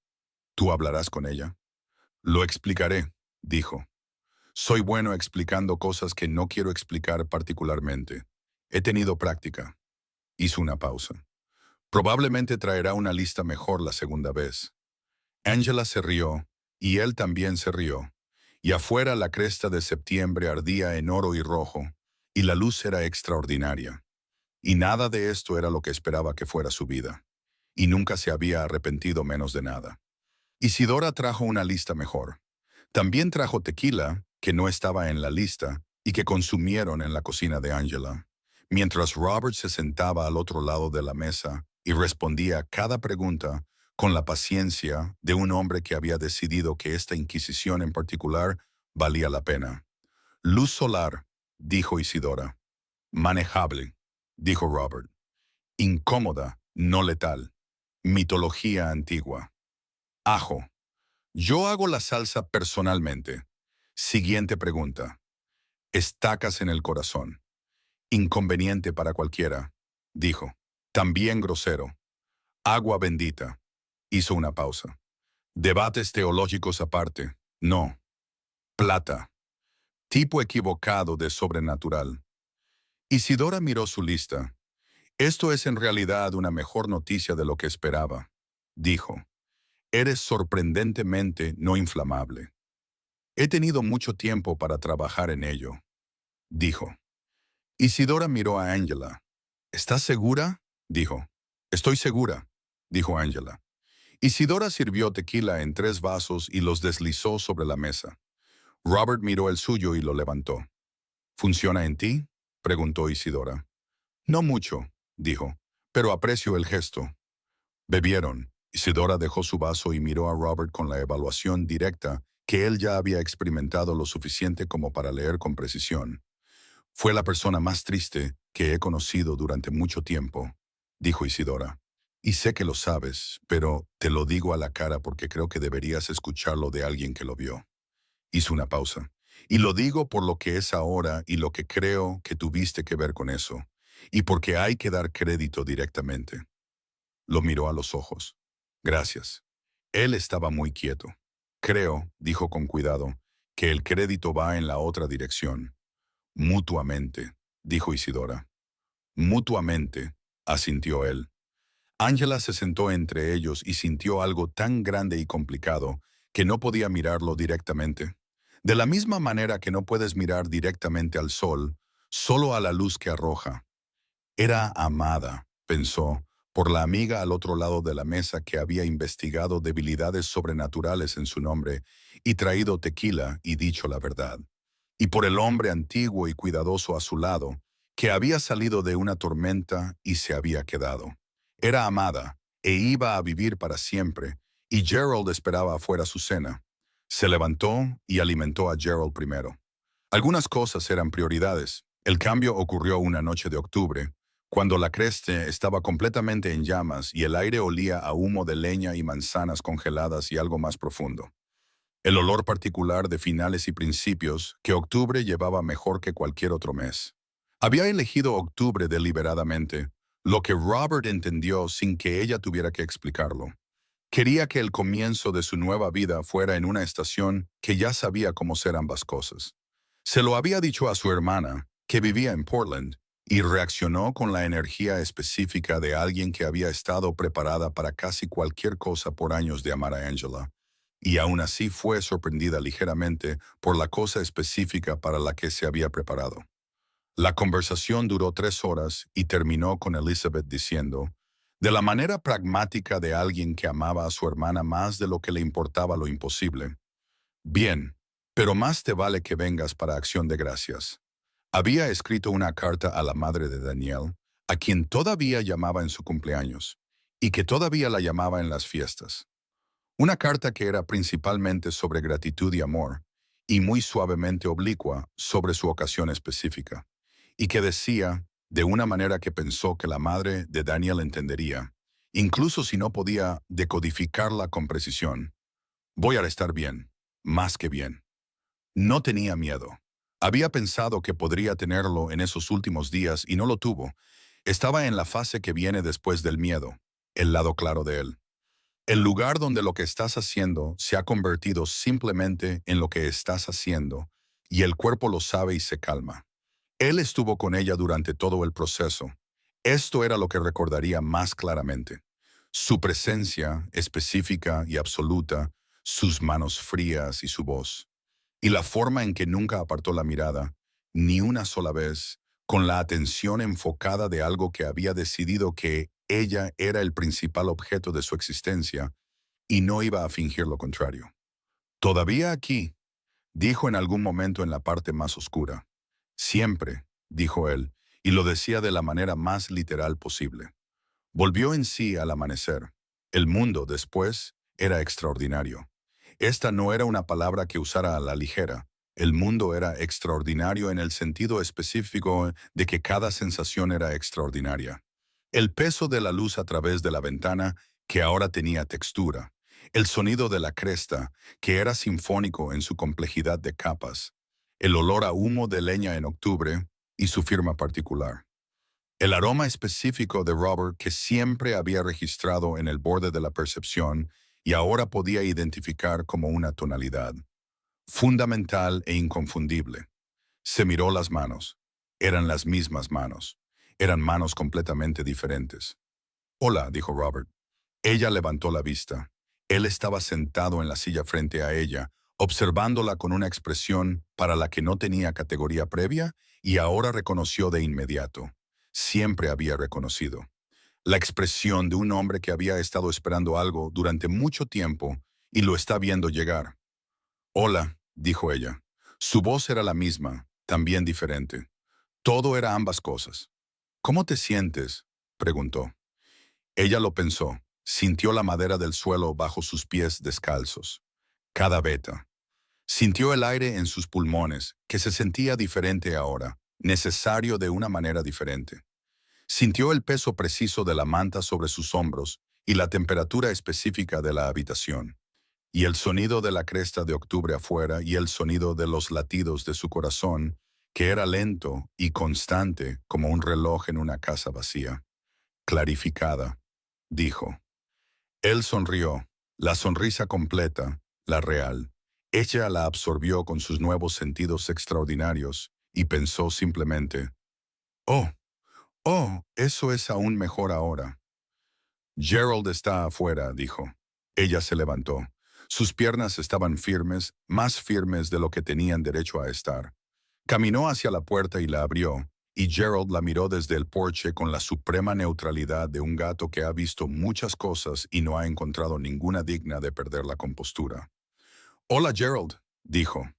¿Tú hablarás con ella? Lo explicaré, dijo. Soy bueno explicando cosas que no quiero explicar particularmente. He tenido práctica. Hizo una pausa. Probablemente traerá una lista mejor la segunda vez. Angela se rió, y él también se rió. Y afuera la cresta de septiembre ardía en oro y rojo, y la luz era extraordinaria. Y nada de esto era lo que esperaba que fuera su vida. Y nunca se había arrepentido menos de nada. Isidora trajo una lista mejor. También trajo tequila, que no estaba en la lista, y que consumieron en la cocina de Angela, mientras Robert se sentaba al otro lado de la mesa y respondía a cada pregunta con la paciencia de un hombre que había decidido que esta inquisición en particular valía la pena. Luz solar, dijo Isidora. Manejable, dijo Robert. Incómoda, no letal. Mitología antigua. Ajo. Yo hago la salsa personalmente. Siguiente pregunta. Estacas en el corazón. Inconveniente para cualquiera, dijo. También grosero. Agua bendita. Hizo una pausa. Debates teológicos aparte. No. Plata. Tipo equivocado de sobrenatural. Isidora miró su lista. Esto es en realidad una mejor noticia de lo que esperaba, dijo. Eres sorprendentemente no inflamable. He tenido mucho tiempo para trabajar en ello, dijo. Isidora miró a Angela. ¿Estás segura?, dijo. Estoy segura, dijo Angela. Isidora sirvió tequila en 3 vasos y los deslizó sobre la mesa. Robert miró el suyo y lo levantó. ¿Funciona en ti?, preguntó Isidora. No mucho, dijo, pero aprecio el gesto. Bebieron. Isidora dejó su vaso y miró a Robert con la evaluación directa que él ya había experimentado lo suficiente como para leer con precisión. Fue la persona más triste que he conocido durante mucho tiempo, dijo Isidora. Y sé que lo sabes, pero te lo digo a la cara porque creo que deberías escucharlo de alguien que lo vio. Hizo una pausa. Y lo digo por lo que es ahora y lo que creo que tuviste que ver con eso. Y porque hay que dar crédito directamente. Lo miró a los ojos. Gracias. Él estaba muy quieto. Creo, dijo con cuidado, que el crédito va en la otra dirección. Mutuamente, dijo Isidora. Mutuamente, asintió él. Angela se sentó entre ellos y sintió algo tan grande y complicado que no podía mirarlo directamente. De la misma manera que no puedes mirar directamente al sol, solo a la luz que arroja. Era amada, pensó, por la amiga al otro lado de la mesa que había investigado debilidades sobrenaturales en su nombre y traído tequila y dicho la verdad. Y por el hombre antiguo y cuidadoso a su lado, que había salido de una tormenta y se había quedado. Era amada e iba a vivir para siempre, y Gerald esperaba afuera su cena. Se levantó y alimentó a Gerald primero. Algunas cosas eran prioridades. El cambio ocurrió una noche de octubre, cuando la creste estaba completamente en llamas y el aire olía a humo de leña y manzanas congeladas y algo más profundo. El olor particular de finales y principios que octubre llevaba mejor que cualquier otro mes. Había elegido octubre deliberadamente, lo que Robert entendió sin que ella tuviera que explicarlo. Quería que el comienzo de su nueva vida fuera en una estación que ya sabía cómo ser ambas cosas. Se lo había dicho a su hermana, que vivía en Portland, y reaccionó con la energía específica de alguien que había estado preparada para casi cualquier cosa por años de amar a Angela. Y aún así fue sorprendida ligeramente por la cosa específica para la que se había preparado. La conversación duró 3 horas y terminó con Elizabeth diciendo, de la manera pragmática de alguien que amaba a su hermana más de lo que le importaba lo imposible. Bien, pero más te vale que vengas para acción de gracias. Había escrito una carta a la madre de Daniel, a quien todavía llamaba en su cumpleaños, y que todavía la llamaba en las fiestas. Una carta que era principalmente sobre gratitud y amor, y muy suavemente oblicua sobre su ocasión específica, y que decía, de una manera que pensó que la madre de Daniel entendería, incluso si no podía decodificarla con precisión, voy a estar bien, más que bien. No tenía miedo. Había pensado que podría tenerlo en esos últimos días y no lo tuvo. Estaba en la fase que viene después del miedo, el lado claro de él. El lugar donde lo que estás haciendo se ha convertido simplemente en lo que estás haciendo, y el cuerpo lo sabe y se calma. Él estuvo con ella durante todo el proceso. Esto era lo que recordaría más claramente. Su presencia específica y absoluta, sus manos frías y su voz. Y la forma en que nunca apartó la mirada, ni una sola vez, con la atención enfocada de algo que había decidido que ella era el principal objeto de su existencia y no iba a fingir lo contrario. Todavía aquí, dijo en algún momento en la parte más oscura. Siempre, dijo él, y lo decía de la manera más literal posible. Volvió en sí al amanecer. El mundo, después, era extraordinario. Esta no era una palabra que usara a la ligera. El mundo era extraordinario en el sentido específico de que cada sensación era extraordinaria. El peso de la luz a través de la ventana, que ahora tenía textura. El sonido de la cresta, que era sinfónico en su complejidad de capas. El olor a humo de leña en octubre y su firma particular. El aroma específico de Robert que siempre había registrado en el borde de la percepción y ahora podía identificar como una tonalidad. Fundamental e inconfundible. Se miró las manos. Eran las mismas manos. Eran manos completamente diferentes. Hola, dijo Robert. Ella levantó la vista. Él estaba sentado en la silla frente a ella, observándola con una expresión para la que no tenía categoría previa y ahora reconoció de inmediato. Siempre había reconocido. La expresión de un hombre que había estado esperando algo durante mucho tiempo y lo está viendo llegar. Hola, dijo ella. Su voz era la misma, también diferente. Todo era ambas cosas. ¿Cómo te sientes?, preguntó. Ella lo pensó. Sintió la madera del suelo bajo sus pies descalzos. Cada veta. Sintió el aire en sus pulmones, que se sentía diferente ahora, necesario de una manera diferente. Sintió el peso preciso de la manta sobre sus hombros y la temperatura específica de la habitación, y el sonido de la cresta de octubre afuera y el sonido de los latidos de su corazón, que era lento y constante como un reloj en una casa vacía. Clarificada, dijo. Él sonrió, la sonrisa completa, la real. Ella la absorbió con sus nuevos sentidos extraordinarios y pensó simplemente, «Oh, oh, eso es aún mejor ahora». «Gerald está afuera», dijo. Ella se levantó. Sus piernas estaban firmes, más firmes de lo que tenían derecho a estar. Caminó hacia la puerta y la abrió, y Gerald la miró desde el porche con la suprema neutralidad de un gato que ha visto muchas cosas y no ha encontrado ninguna digna de perder la compostura. «Hola, Gerald», dijo.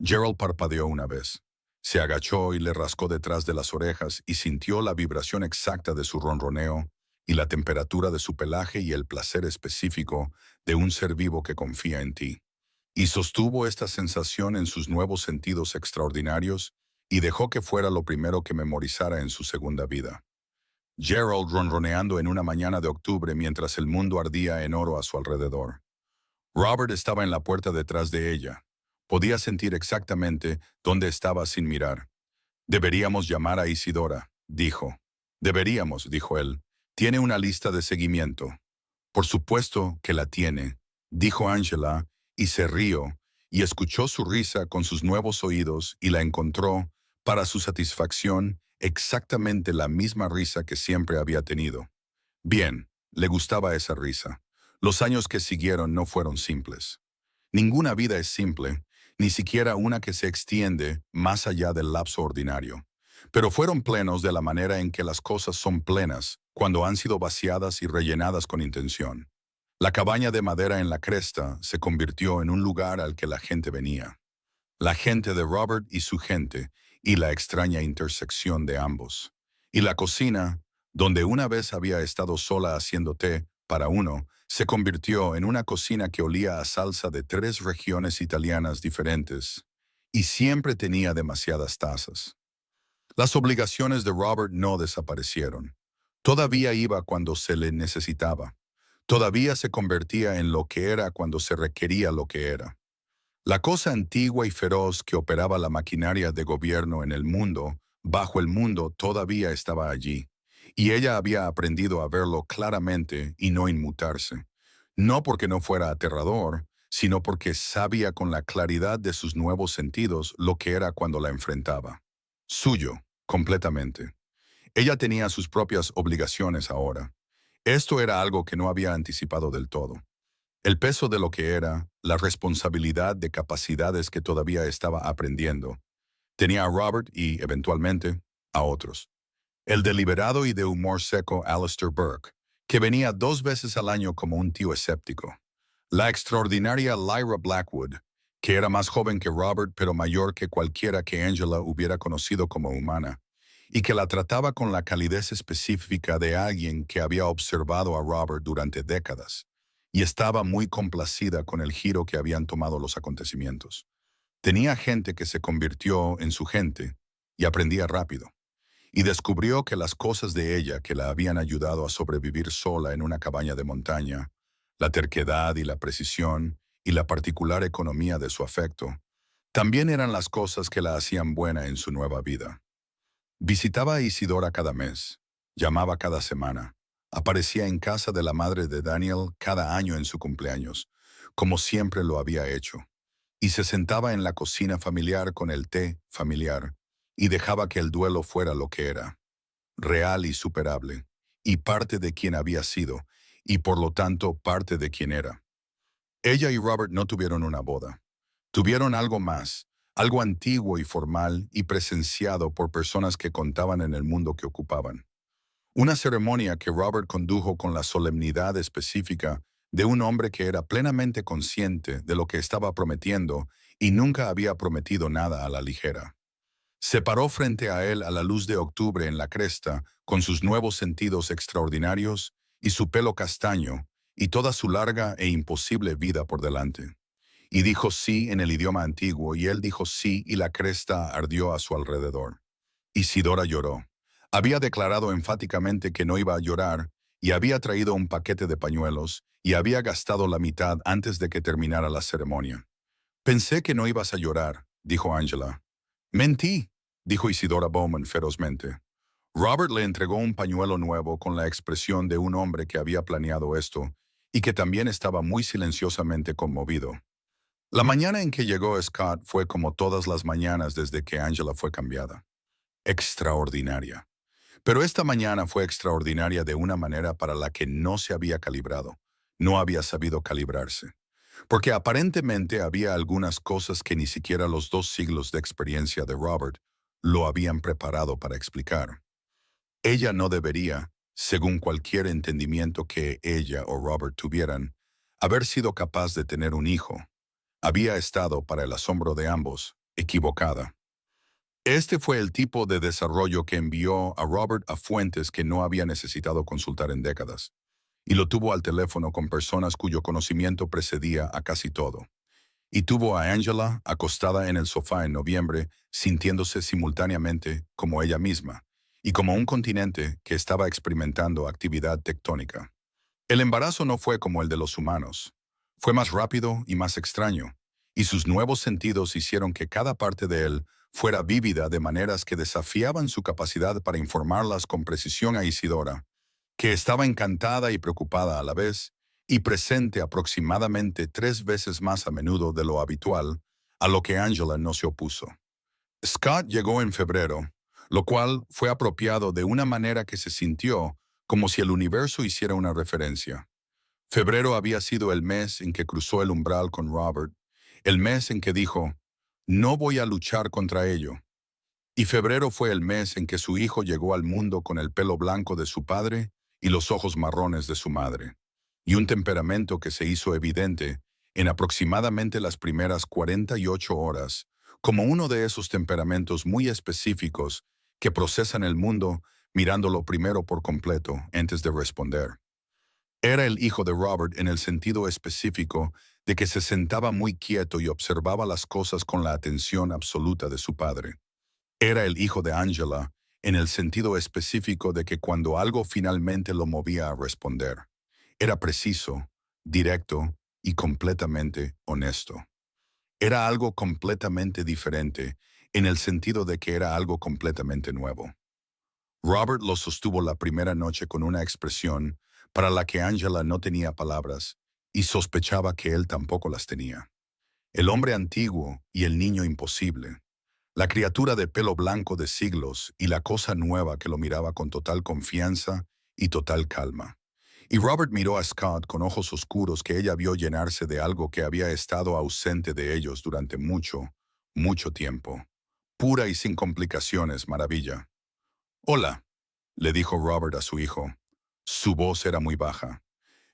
Gerald parpadeó una vez. Se agachó y le rascó detrás de las orejas y sintió la vibración exacta de su ronroneo y la temperatura de su pelaje y el placer específico de un ser vivo que confía en ti. Y sostuvo esta sensación en sus nuevos sentidos extraordinarios y dejó que fuera lo primero que memorizara en su segunda vida. Gerald ronroneando en una mañana de octubre mientras el mundo ardía en oro a su alrededor. Robert estaba en la puerta detrás de ella. Podía sentir exactamente dónde estaba sin mirar. «Deberíamos llamar a Isidora», dijo. «Deberíamos», dijo él. «Tiene una lista de seguimiento». «Por supuesto que la tiene», dijo Angela, y se rió, y escuchó su risa con sus nuevos oídos y la encontró, para su satisfacción, exactamente la misma risa que siempre había tenido. Bien, le gustaba esa risa. Los años que siguieron no fueron simples. Ninguna vida es simple, ni siquiera una que se extiende más allá del lapso ordinario. Pero fueron plenos de la manera en que las cosas son plenas cuando han sido vaciadas y rellenadas con intención. La cabaña de madera en la cresta se convirtió en un lugar al que la gente venía. La gente de Robert y su gente, y la extraña intersección de ambos. Y la cocina, donde una vez había estado sola haciendo té para uno, se convirtió en una cocina que olía a salsa de 3 regiones italianas diferentes, y siempre tenía demasiadas tazas. Las obligaciones de Robert no desaparecieron. Todavía iba cuando se le necesitaba. Todavía se convertía en lo que era cuando se requería lo que era. La cosa antigua y feroz que operaba la maquinaria de gobierno en el mundo, bajo el mundo, todavía estaba allí, y ella había aprendido a verlo claramente y no inmutarse. No porque no fuera aterrador, sino porque sabía con la claridad de sus nuevos sentidos lo que era cuando la enfrentaba. Suyo, completamente. Ella tenía sus propias obligaciones ahora. Esto era algo que no había anticipado del todo. El peso de lo que era, la responsabilidad de capacidades que todavía estaba aprendiendo. Tenía a Robert y, eventualmente, a otros. El deliberado y de humor seco Alistair Burke, que venía 2 veces al año como un tío escéptico. La extraordinaria Lyra Blackwood, que era más joven que Robert pero mayor que cualquiera que Angela hubiera conocido como humana, y que la trataba con la calidez específica de alguien que había observado a Robert durante décadas, y estaba muy complacida con el giro que habían tomado los acontecimientos. Tenía gente que se convirtió en su gente y aprendía rápido, y descubrió que las cosas de ella que la habían ayudado a sobrevivir sola en una cabaña de montaña, la terquedad y la precisión y la particular economía de su afecto, también eran las cosas que la hacían buena en su nueva vida. Visitaba a Isidora cada mes, llamaba cada semana, aparecía en casa de la madre de Daniel cada año en su cumpleaños, como siempre lo había hecho, y se sentaba en la cocina familiar con el té familiar, y dejaba que el duelo fuera lo que era, real y superable, y parte de quien había sido, y por lo tanto parte de quien era. Ella y Robert no tuvieron una boda. Tuvieron algo más, algo antiguo y formal y presenciado por personas que contaban en el mundo que ocupaban. Una ceremonia que Robert condujo con la solemnidad específica de un hombre que era plenamente consciente de lo que estaba prometiendo y nunca había prometido nada a la ligera. Se paró frente a él a la luz de octubre en la cresta, con sus nuevos sentidos extraordinarios y su pelo castaño, y toda su larga e imposible vida por delante. Y dijo sí en el idioma antiguo, y él dijo sí, y la cresta ardió a su alrededor. Isidora lloró. Había declarado enfáticamente que no iba a llorar, y había traído un paquete de pañuelos, y había gastado la mitad antes de que terminara la ceremonia. «Pensé que no ibas a llorar», dijo Angela. «Mentí», dijo Isidora Bowman ferozmente. Robert le entregó un pañuelo nuevo con la expresión de un hombre que había planeado esto y que también estaba muy silenciosamente conmovido. La mañana en que llegó Scott fue como todas las mañanas desde que Angela fue cambiada. Extraordinaria. Pero esta mañana fue extraordinaria de una manera para la que no se había calibrado. No había sabido calibrarse. Porque aparentemente había algunas cosas que ni siquiera los 2 siglos de experiencia de Robert lo habían preparado para explicar. Ella no debería, según cualquier entendimiento que ella o Robert tuvieran, haber sido capaz de tener un hijo. Había estado, para el asombro de ambos, equivocada. Este fue el tipo de desarrollo que envió a Robert a fuentes que no había necesitado consultar en décadas, y lo tuvo al teléfono con personas cuyo conocimiento precedía a casi todo. Y tuvo a Angela acostada en el sofá en noviembre, sintiéndose simultáneamente como ella misma, y como un continente que estaba experimentando actividad tectónica. El embarazo no fue como el de los humanos. Fue más rápido y más extraño, y sus nuevos sentidos hicieron que cada parte de él fuera vívida de maneras que desafiaban su capacidad para informarlas con precisión a Isidora, que estaba encantada y preocupada a la vez, y presente aproximadamente 3 veces más a menudo de lo habitual, a lo que Angela no se opuso. Scott llegó en febrero, lo cual fue apropiado de una manera que se sintió como si el universo hiciera una referencia. Febrero había sido el mes en que cruzó el umbral con Robert, el mes en que dijo, no voy a luchar contra ello. Y febrero fue el mes en que su hijo llegó al mundo con el pelo blanco de su padre y los ojos marrones de su madre, y un temperamento que se hizo evidente en aproximadamente las primeras 48 horas, como uno de esos temperamentos muy específicos que procesan el mundo mirándolo primero por completo antes de responder. Era el hijo de Robert en el sentido específico de que se sentaba muy quieto y observaba las cosas con la atención absoluta de su padre. Era el hijo de Angela en el sentido específico de que cuando algo finalmente lo movía a responder, era preciso, directo y completamente honesto. Era algo completamente diferente en el sentido de que era algo completamente nuevo. Robert lo sostuvo la primera noche con una expresión para la que Angela no tenía palabras y sospechaba que él tampoco las tenía. El hombre antiguo y el niño imposible. La criatura de pelo blanco de siglos y la cosa nueva que lo miraba con total confianza y total calma. Y Robert miró a Scott con ojos oscuros que ella vio llenarse de algo que había estado ausente de ellos durante mucho, mucho tiempo. Pura y sin complicaciones, maravilla. Hola, le dijo Robert a su hijo. Su voz era muy baja.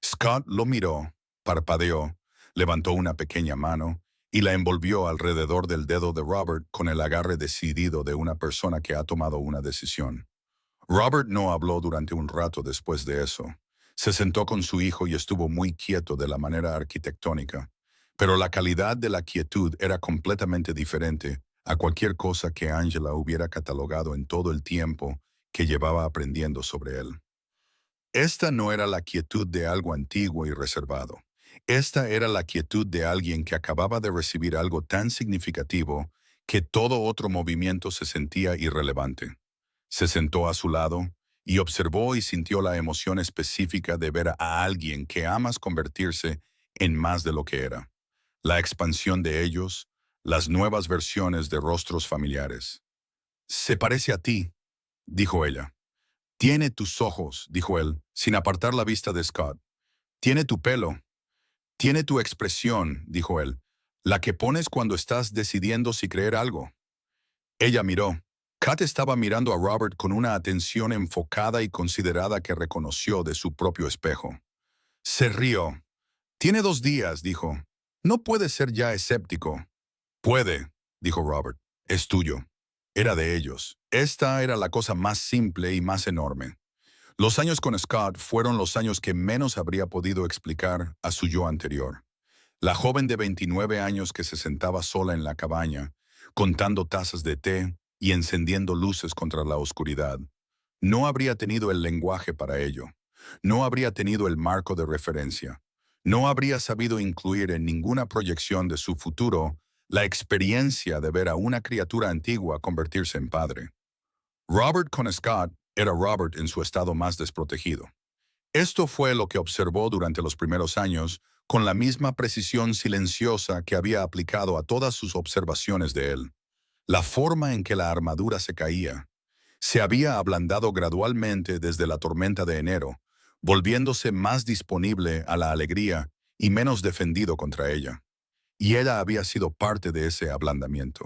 Scott lo miró, parpadeó, levantó una pequeña mano y la envolvió alrededor del dedo de Robert con el agarre decidido de una persona que ha tomado una decisión. Robert no habló durante un rato después de eso. Se sentó con su hijo y estuvo muy quieto de la manera arquitectónica, pero la calidad de la quietud era completamente diferente a cualquier cosa que Angela hubiera catalogado en todo el tiempo que llevaba aprendiendo sobre él. Esta no era la quietud de algo antiguo y reservado. Esta era la quietud de alguien que acababa de recibir algo tan significativo que todo otro movimiento se sentía irrelevante. Se sentó a su lado y observó y sintió la emoción específica de ver a alguien que amas convertirse en más de lo que era. La expansión de ellos, las nuevas versiones de rostros familiares. Se parece a ti, dijo ella. Tiene tus ojos, dijo él, sin apartar la vista de Scott. Tiene tu pelo. Tiene tu expresión, dijo él, la que pones cuando estás decidiendo si creer algo. Ella miró. Kat estaba mirando a Robert con una atención enfocada y considerada que reconoció de su propio espejo. Se rió. Tiene 2 días, dijo. No puede ser ya escéptico. Puede, dijo Robert. Es tuyo. Era de ellos. Esta era la cosa más simple y más enorme. Los años con Scott fueron los años que menos habría podido explicar a su yo anterior. La joven de 29 años que se sentaba sola en la cabaña, contando tazas de té y encendiendo luces contra la oscuridad. No habría tenido el lenguaje para ello. No habría tenido el marco de referencia. No habría sabido incluir en ninguna proyección de su futuro la experiencia de ver a una criatura antigua convertirse en padre. Robert con Scott era Robert en su estado más desprotegido. Esto fue lo que observó durante los primeros años con la misma precisión silenciosa que había aplicado a todas sus observaciones de él. La forma en que la armadura se caía se había ablandado gradualmente desde la tormenta de enero, volviéndose más disponible a la alegría y menos defendido contra ella. Y ella había sido parte de ese ablandamiento.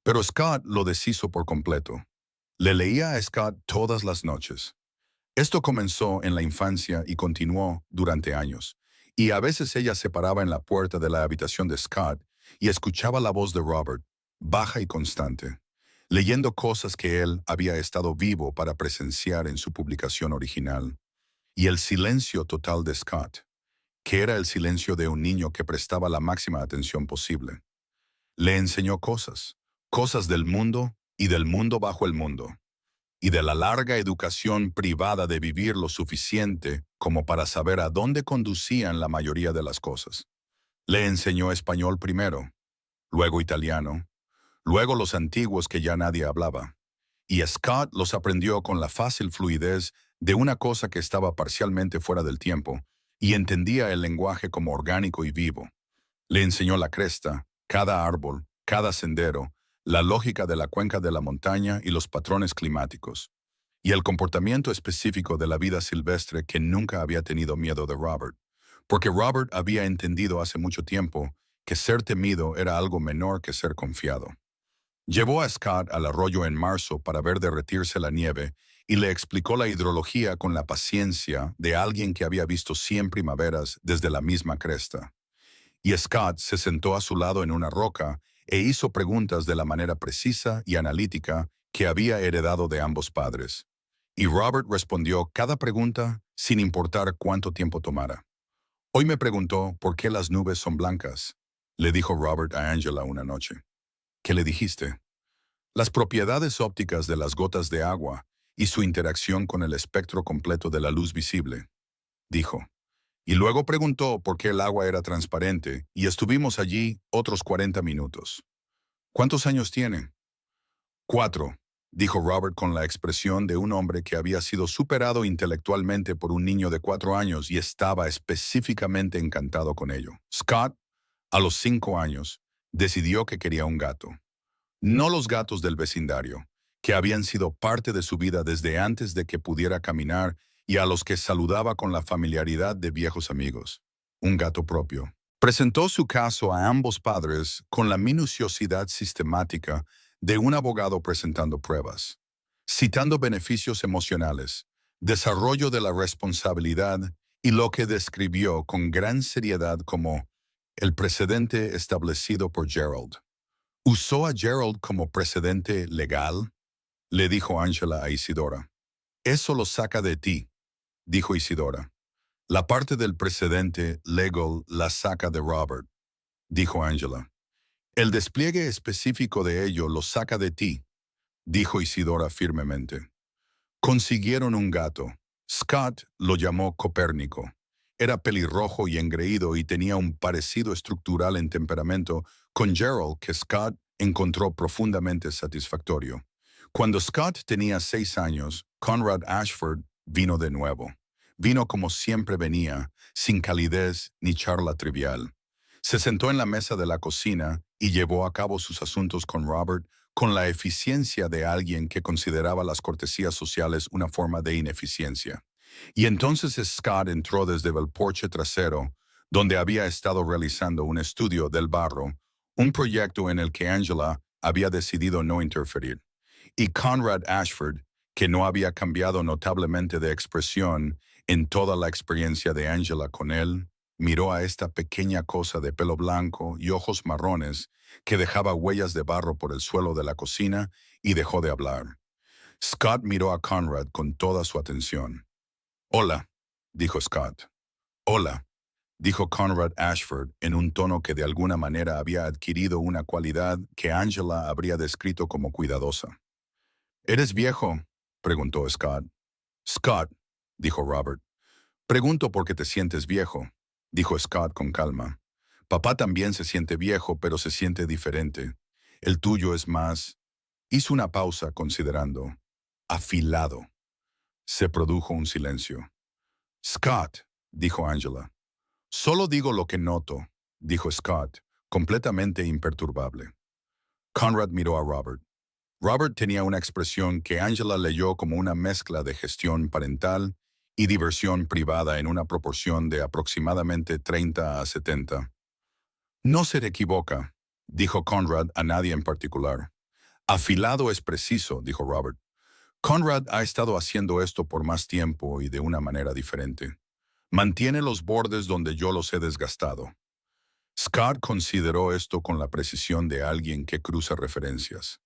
Pero Scott lo deshizo por completo. Le leía a Scott todas las noches. Esto comenzó en la infancia y continuó durante años, y a veces ella se paraba en la puerta de la habitación de Scott y escuchaba la voz de Robert, baja y constante, leyendo cosas que él había estado vivo para presenciar en su publicación original, y el silencio total de Scott, que era el silencio de un niño que prestaba la máxima atención posible. Le enseñó cosas, cosas del mundo y del mundo bajo el mundo, y de la larga educación privada de vivir lo suficiente como para saber a dónde conducían la mayoría de las cosas. Le enseñó español primero, luego italiano, luego los antiguos que ya nadie hablaba, y Scott los aprendió con la fácil fluidez de una cosa que estaba parcialmente fuera del tiempo, y entendía el lenguaje como orgánico y vivo. Le enseñó la cresta, cada árbol, cada sendero, la lógica de la cuenca de la montaña y los patrones climáticos, y el comportamiento específico de la vida silvestre que nunca había tenido miedo de Robert, porque Robert había entendido hace mucho tiempo que ser temido era algo menor que ser confiado. Llevó a Scott al arroyo en marzo para ver derretirse la nieve y le explicó la hidrología con la paciencia de alguien que había visto 100 primaveras desde la misma cresta. Y Scott se sentó a su lado en una roca e hizo preguntas de la manera precisa y analítica que había heredado de ambos padres. Y Robert respondió cada pregunta sin importar cuánto tiempo tomara. Hoy me preguntó por qué las nubes son blancas, le dijo Robert a Angela una noche. ¿Qué le dijiste? Las propiedades ópticas de las gotas de agua y su interacción con el espectro completo de la luz visible, dijo. Y luego preguntó por qué el agua era transparente y estuvimos allí otros 40 minutos. ¿Cuántos años tiene? 4, dijo Robert con la expresión de un hombre que había sido superado intelectualmente por un niño de 4 años y estaba específicamente encantado con ello. Scott, a los 5 años, decidió que quería un gato. No los gatos del vecindario, que habían sido parte de su vida desde antes de que pudiera caminar y a los que saludaba con la familiaridad de viejos amigos. Un gato propio. Presentó su caso a ambos padres con la minuciosidad sistemática de un abogado presentando pruebas, citando beneficios emocionales, desarrollo de la responsabilidad y lo que describió con gran seriedad como el precedente establecido por Gerald. ¿Usó a Gerald como precedente legal?, le dijo Angela a Isidora. Eso lo saca de ti, dijo Isidora. La parte del precedente legal la saca de Robert, dijo Angela. El despliegue específico de ello lo saca de ti, dijo Isidora firmemente. Consiguieron un gato. Scott lo llamó Copérnico. Era pelirrojo y engreído y tenía un parecido estructural en temperamento con Gerald que Scott encontró profundamente satisfactorio. Cuando Scott tenía 6 años, Conrad Ashford vino de nuevo. Vino como siempre venía, sin calidez ni charla trivial. Se sentó en la mesa de la cocina y llevó a cabo sus asuntos con Robert con la eficiencia de alguien que consideraba las cortesías sociales una forma de ineficiencia. Y entonces Scott entró desde el porche trasero, donde había estado realizando un estudio del barro, un proyecto en el que Angela había decidido no interferir. Y Conrad Ashford, que no había cambiado notablemente de expresión en toda la experiencia de Angela con él, miró a esta pequeña cosa de pelo blanco y ojos marrones que dejaba huellas de barro por el suelo de la cocina y dejó de hablar. Scott miró a Conrad con toda su atención. «Hola», dijo Scott. «Hola», dijo Conrad Ashford en un tono que de alguna manera había adquirido una cualidad que Angela habría descrito como cuidadosa. «¿Eres viejo?», preguntó Scott. «Scott», dijo Robert. «Pregunto por qué te sientes viejo», dijo Scott con calma. «Papá también se siente viejo, pero se siente diferente. El tuyo es más...» Hizo una pausa considerando. «Afilado». Se produjo un silencio. «Scott», dijo Angela. Solo digo lo que noto, dijo Scott, completamente imperturbable. Conrad miró a Robert. Robert tenía una expresión que Angela leyó como una mezcla de gestión parental y diversión privada en una proporción de aproximadamente 30 a 70. No se equivoca, dijo Conrad a nadie en particular. Afilado es preciso, dijo Robert. Conrad ha estado haciendo esto por más tiempo y de una manera diferente. Mantiene los bordes donde yo los he desgastado. Scott consideró esto con la precisión de alguien que cruza referencias.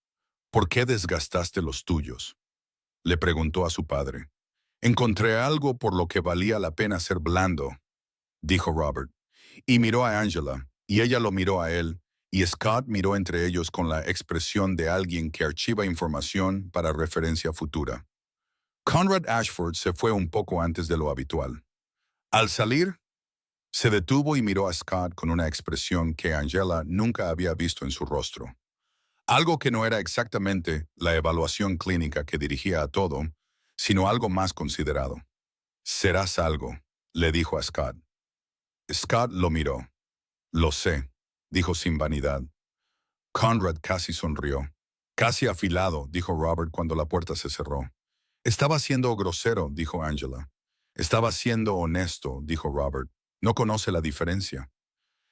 ¿Por qué desgastaste los tuyos?, le preguntó a su padre. Encontré algo por lo que valía la pena ser blando, dijo Robert, y miró a Angela, y ella lo miró a él, y Scott miró entre ellos con la expresión de alguien que archiva información para referencia futura. Conrad Ashford se fue un poco antes de lo habitual. Al salir, se detuvo y miró a Scott con una expresión que Angela nunca había visto en su rostro. Algo que no era exactamente la evaluación clínica que dirigía a todo, sino algo más considerado. «Serás algo», le dijo a Scott. Scott lo miró. «Lo sé», dijo sin vanidad. Conrad casi sonrió. «Casi afilado», dijo Robert cuando la puerta se cerró. «Estaba siendo grosero», dijo Angela. «Estaba siendo honesto», dijo Robert. «No conoce la diferencia».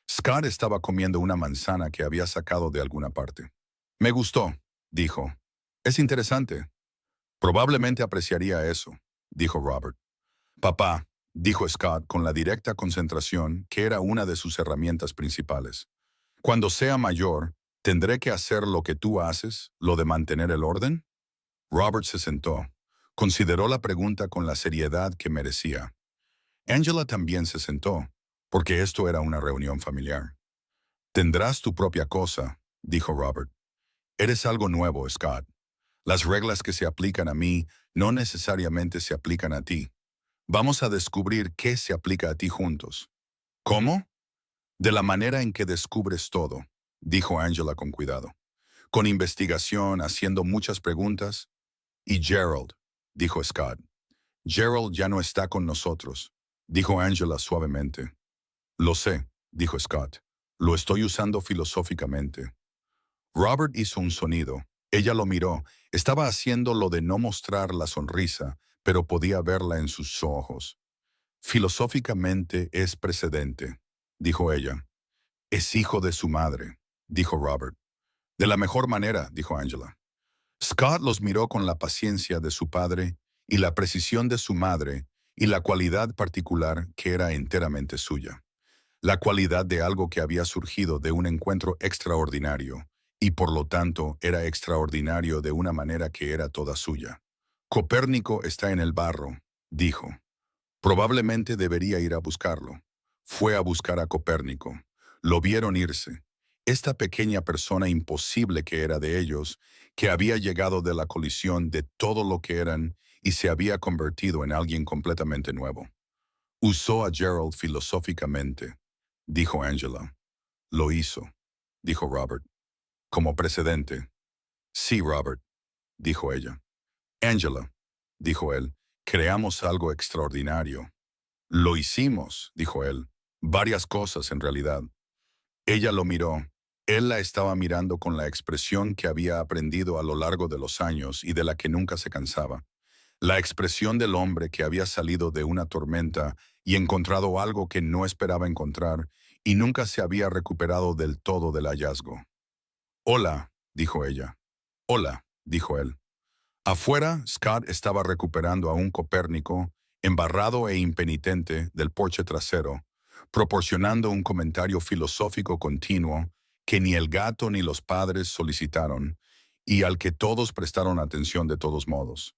Scott estaba comiendo una manzana que había sacado de alguna parte. «Me gustó», dijo. «Es interesante». «Probablemente apreciaría eso», dijo Robert. «Papá», dijo Scott con la directa concentración que era una de sus herramientas principales. «Cuando sea mayor, ¿tendré que hacer lo que tú haces, lo de mantener el orden?» Robert se sentó. Consideró la pregunta con la seriedad que merecía. Angela también se sentó, porque esto era una reunión familiar. «Tendrás tu propia cosa», dijo Robert. «Eres algo nuevo, Scott. Las reglas que se aplican a mí no necesariamente se aplican a ti. Vamos a descubrir qué se aplica a ti juntos». «¿Cómo?» «De la manera en que descubres todo», dijo Angela con cuidado. «Con investigación, haciendo muchas preguntas». «Y Gerald», dijo Scott. «Gerald ya no está con nosotros», dijo Angela suavemente. «Lo sé», dijo Scott. «Lo estoy usando filosóficamente». Robert hizo un sonido. Ella lo miró. Estaba haciendo lo de no mostrar la sonrisa, pero podía verla en sus ojos. «Filosóficamente es precedente», dijo ella. «Es hijo de su madre», dijo Robert. «De la mejor manera», dijo Angela. Scott los miró con la paciencia de su padre y la precisión de su madre y la cualidad particular que era enteramente suya. La cualidad de algo que había surgido de un encuentro extraordinario y por lo tanto era extraordinario de una manera que era toda suya. «Copérnico está en el barro», dijo. «Probablemente debería ir a buscarlo». Fue a buscar a Copérnico. Lo vieron irse. Esta pequeña persona imposible que era de ellos, que había llegado de la colisión de todo lo que eran y se había convertido en alguien completamente nuevo. «Usó a Gerald filosóficamente», dijo Angela. «Lo hizo», dijo Robert. «Como precedente». «Sí, Robert», dijo ella. «Angela», dijo él, «creamos algo extraordinario». «Lo hicimos», dijo él. «Varias cosas en realidad». Ella lo miró. Él la estaba mirando con la expresión que había aprendido a lo largo de los años y de la que nunca se cansaba. La expresión del hombre que había salido de una tormenta y encontrado algo que no esperaba encontrar y nunca se había recuperado del todo del hallazgo. «Hola», dijo ella. «Hola», dijo él. Afuera, Scott estaba recuperando a un Copérnico, embarrado e impenitente, del porche trasero, proporcionando un comentario filosófico continuo que ni el gato ni los padres solicitaron y al que todos prestaron atención de todos modos.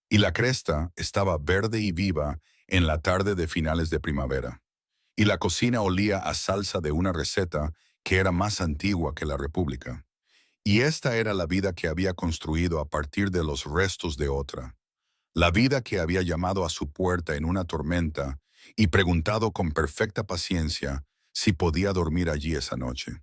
Y la cresta estaba verde y viva en la tarde de finales de primavera. Y la cocina olía a salsa de una receta que era más antigua que la República. Y esta era la vida que había construido a partir de los restos de otra. La vida que había llamado a su puerta en una tormenta y preguntado con perfecta paciencia si podía dormir allí esa noche.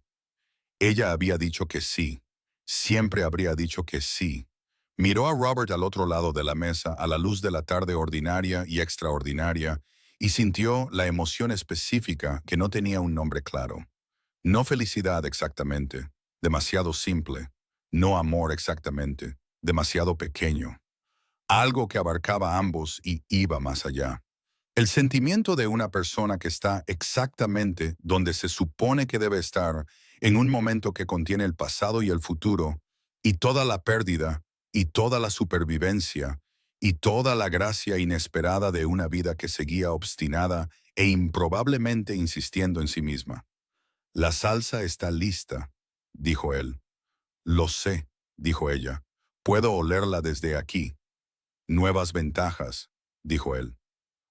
Ella había dicho que sí. Siempre habría dicho que sí. Miró a Robert al otro lado de la mesa a la luz de la tarde ordinaria y extraordinaria y sintió la emoción específica que no tenía un nombre claro. No felicidad exactamente, demasiado simple. No amor exactamente, demasiado pequeño. Algo que abarcaba a ambos y iba más allá. El sentimiento de una persona que está exactamente donde se supone que debe estar en un momento que contiene el pasado y el futuro, y toda la pérdida, y toda la supervivencia, y toda la gracia inesperada de una vida que seguía obstinada e improbablemente insistiendo en sí misma. La salsa está lista, dijo él. Lo sé, dijo ella. Puedo olerla desde aquí. Nuevas ventajas, dijo él.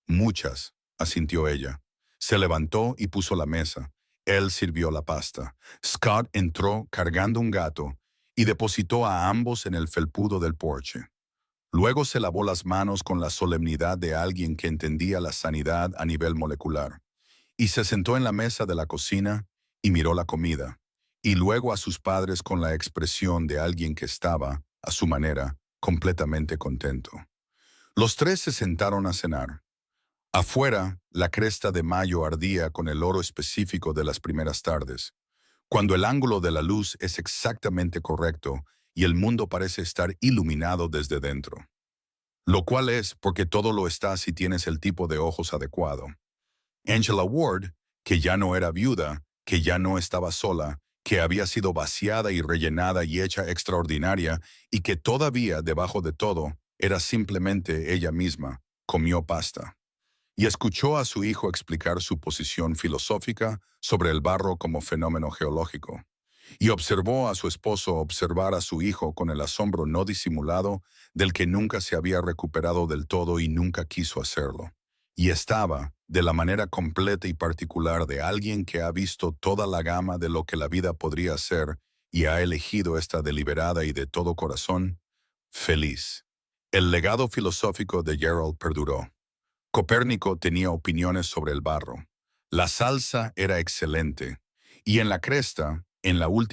Muchas, asintió ella. Se levantó y puso la mesa. Él sirvió la pasta. Scott entró cargando un gato y depositó a ambos en el felpudo del porche. Luego se lavó las manos con la solemnidad de alguien que entendía la sanidad a nivel molecular, y se sentó en la mesa de la cocina y miró la comida, y luego a sus padres con la expresión de alguien que estaba, a su manera, completamente contento. Los tres se sentaron a cenar. Afuera, la cresta de mayo ardía con el oro específico de las primeras tardes, cuando el ángulo de la luz es exactamente correcto y el mundo parece estar iluminado desde dentro. Lo cual es porque todo lo está si tienes el tipo de ojos adecuado. Angela Ward, que ya no era viuda, que ya no estaba sola, que había sido vaciada y rellenada y hecha extraordinaria, y que todavía, debajo de todo, era simplemente ella misma, comió pasta. Y escuchó a su hijo explicar su posición filosófica sobre el barro como fenómeno geológico. Y observó a su esposo observar a su hijo con el asombro no disimulado del que nunca se había recuperado del todo y nunca quiso hacerlo. Y estaba, de la manera completa y particular de alguien que ha visto toda la gama de lo que la vida podría ser y ha elegido esta deliberada y de todo corazón, feliz. El legado filosófico de Gerald perduró. Copérnico tenía opiniones sobre el barro. La salsa era excelente. Y en la cresta, en la última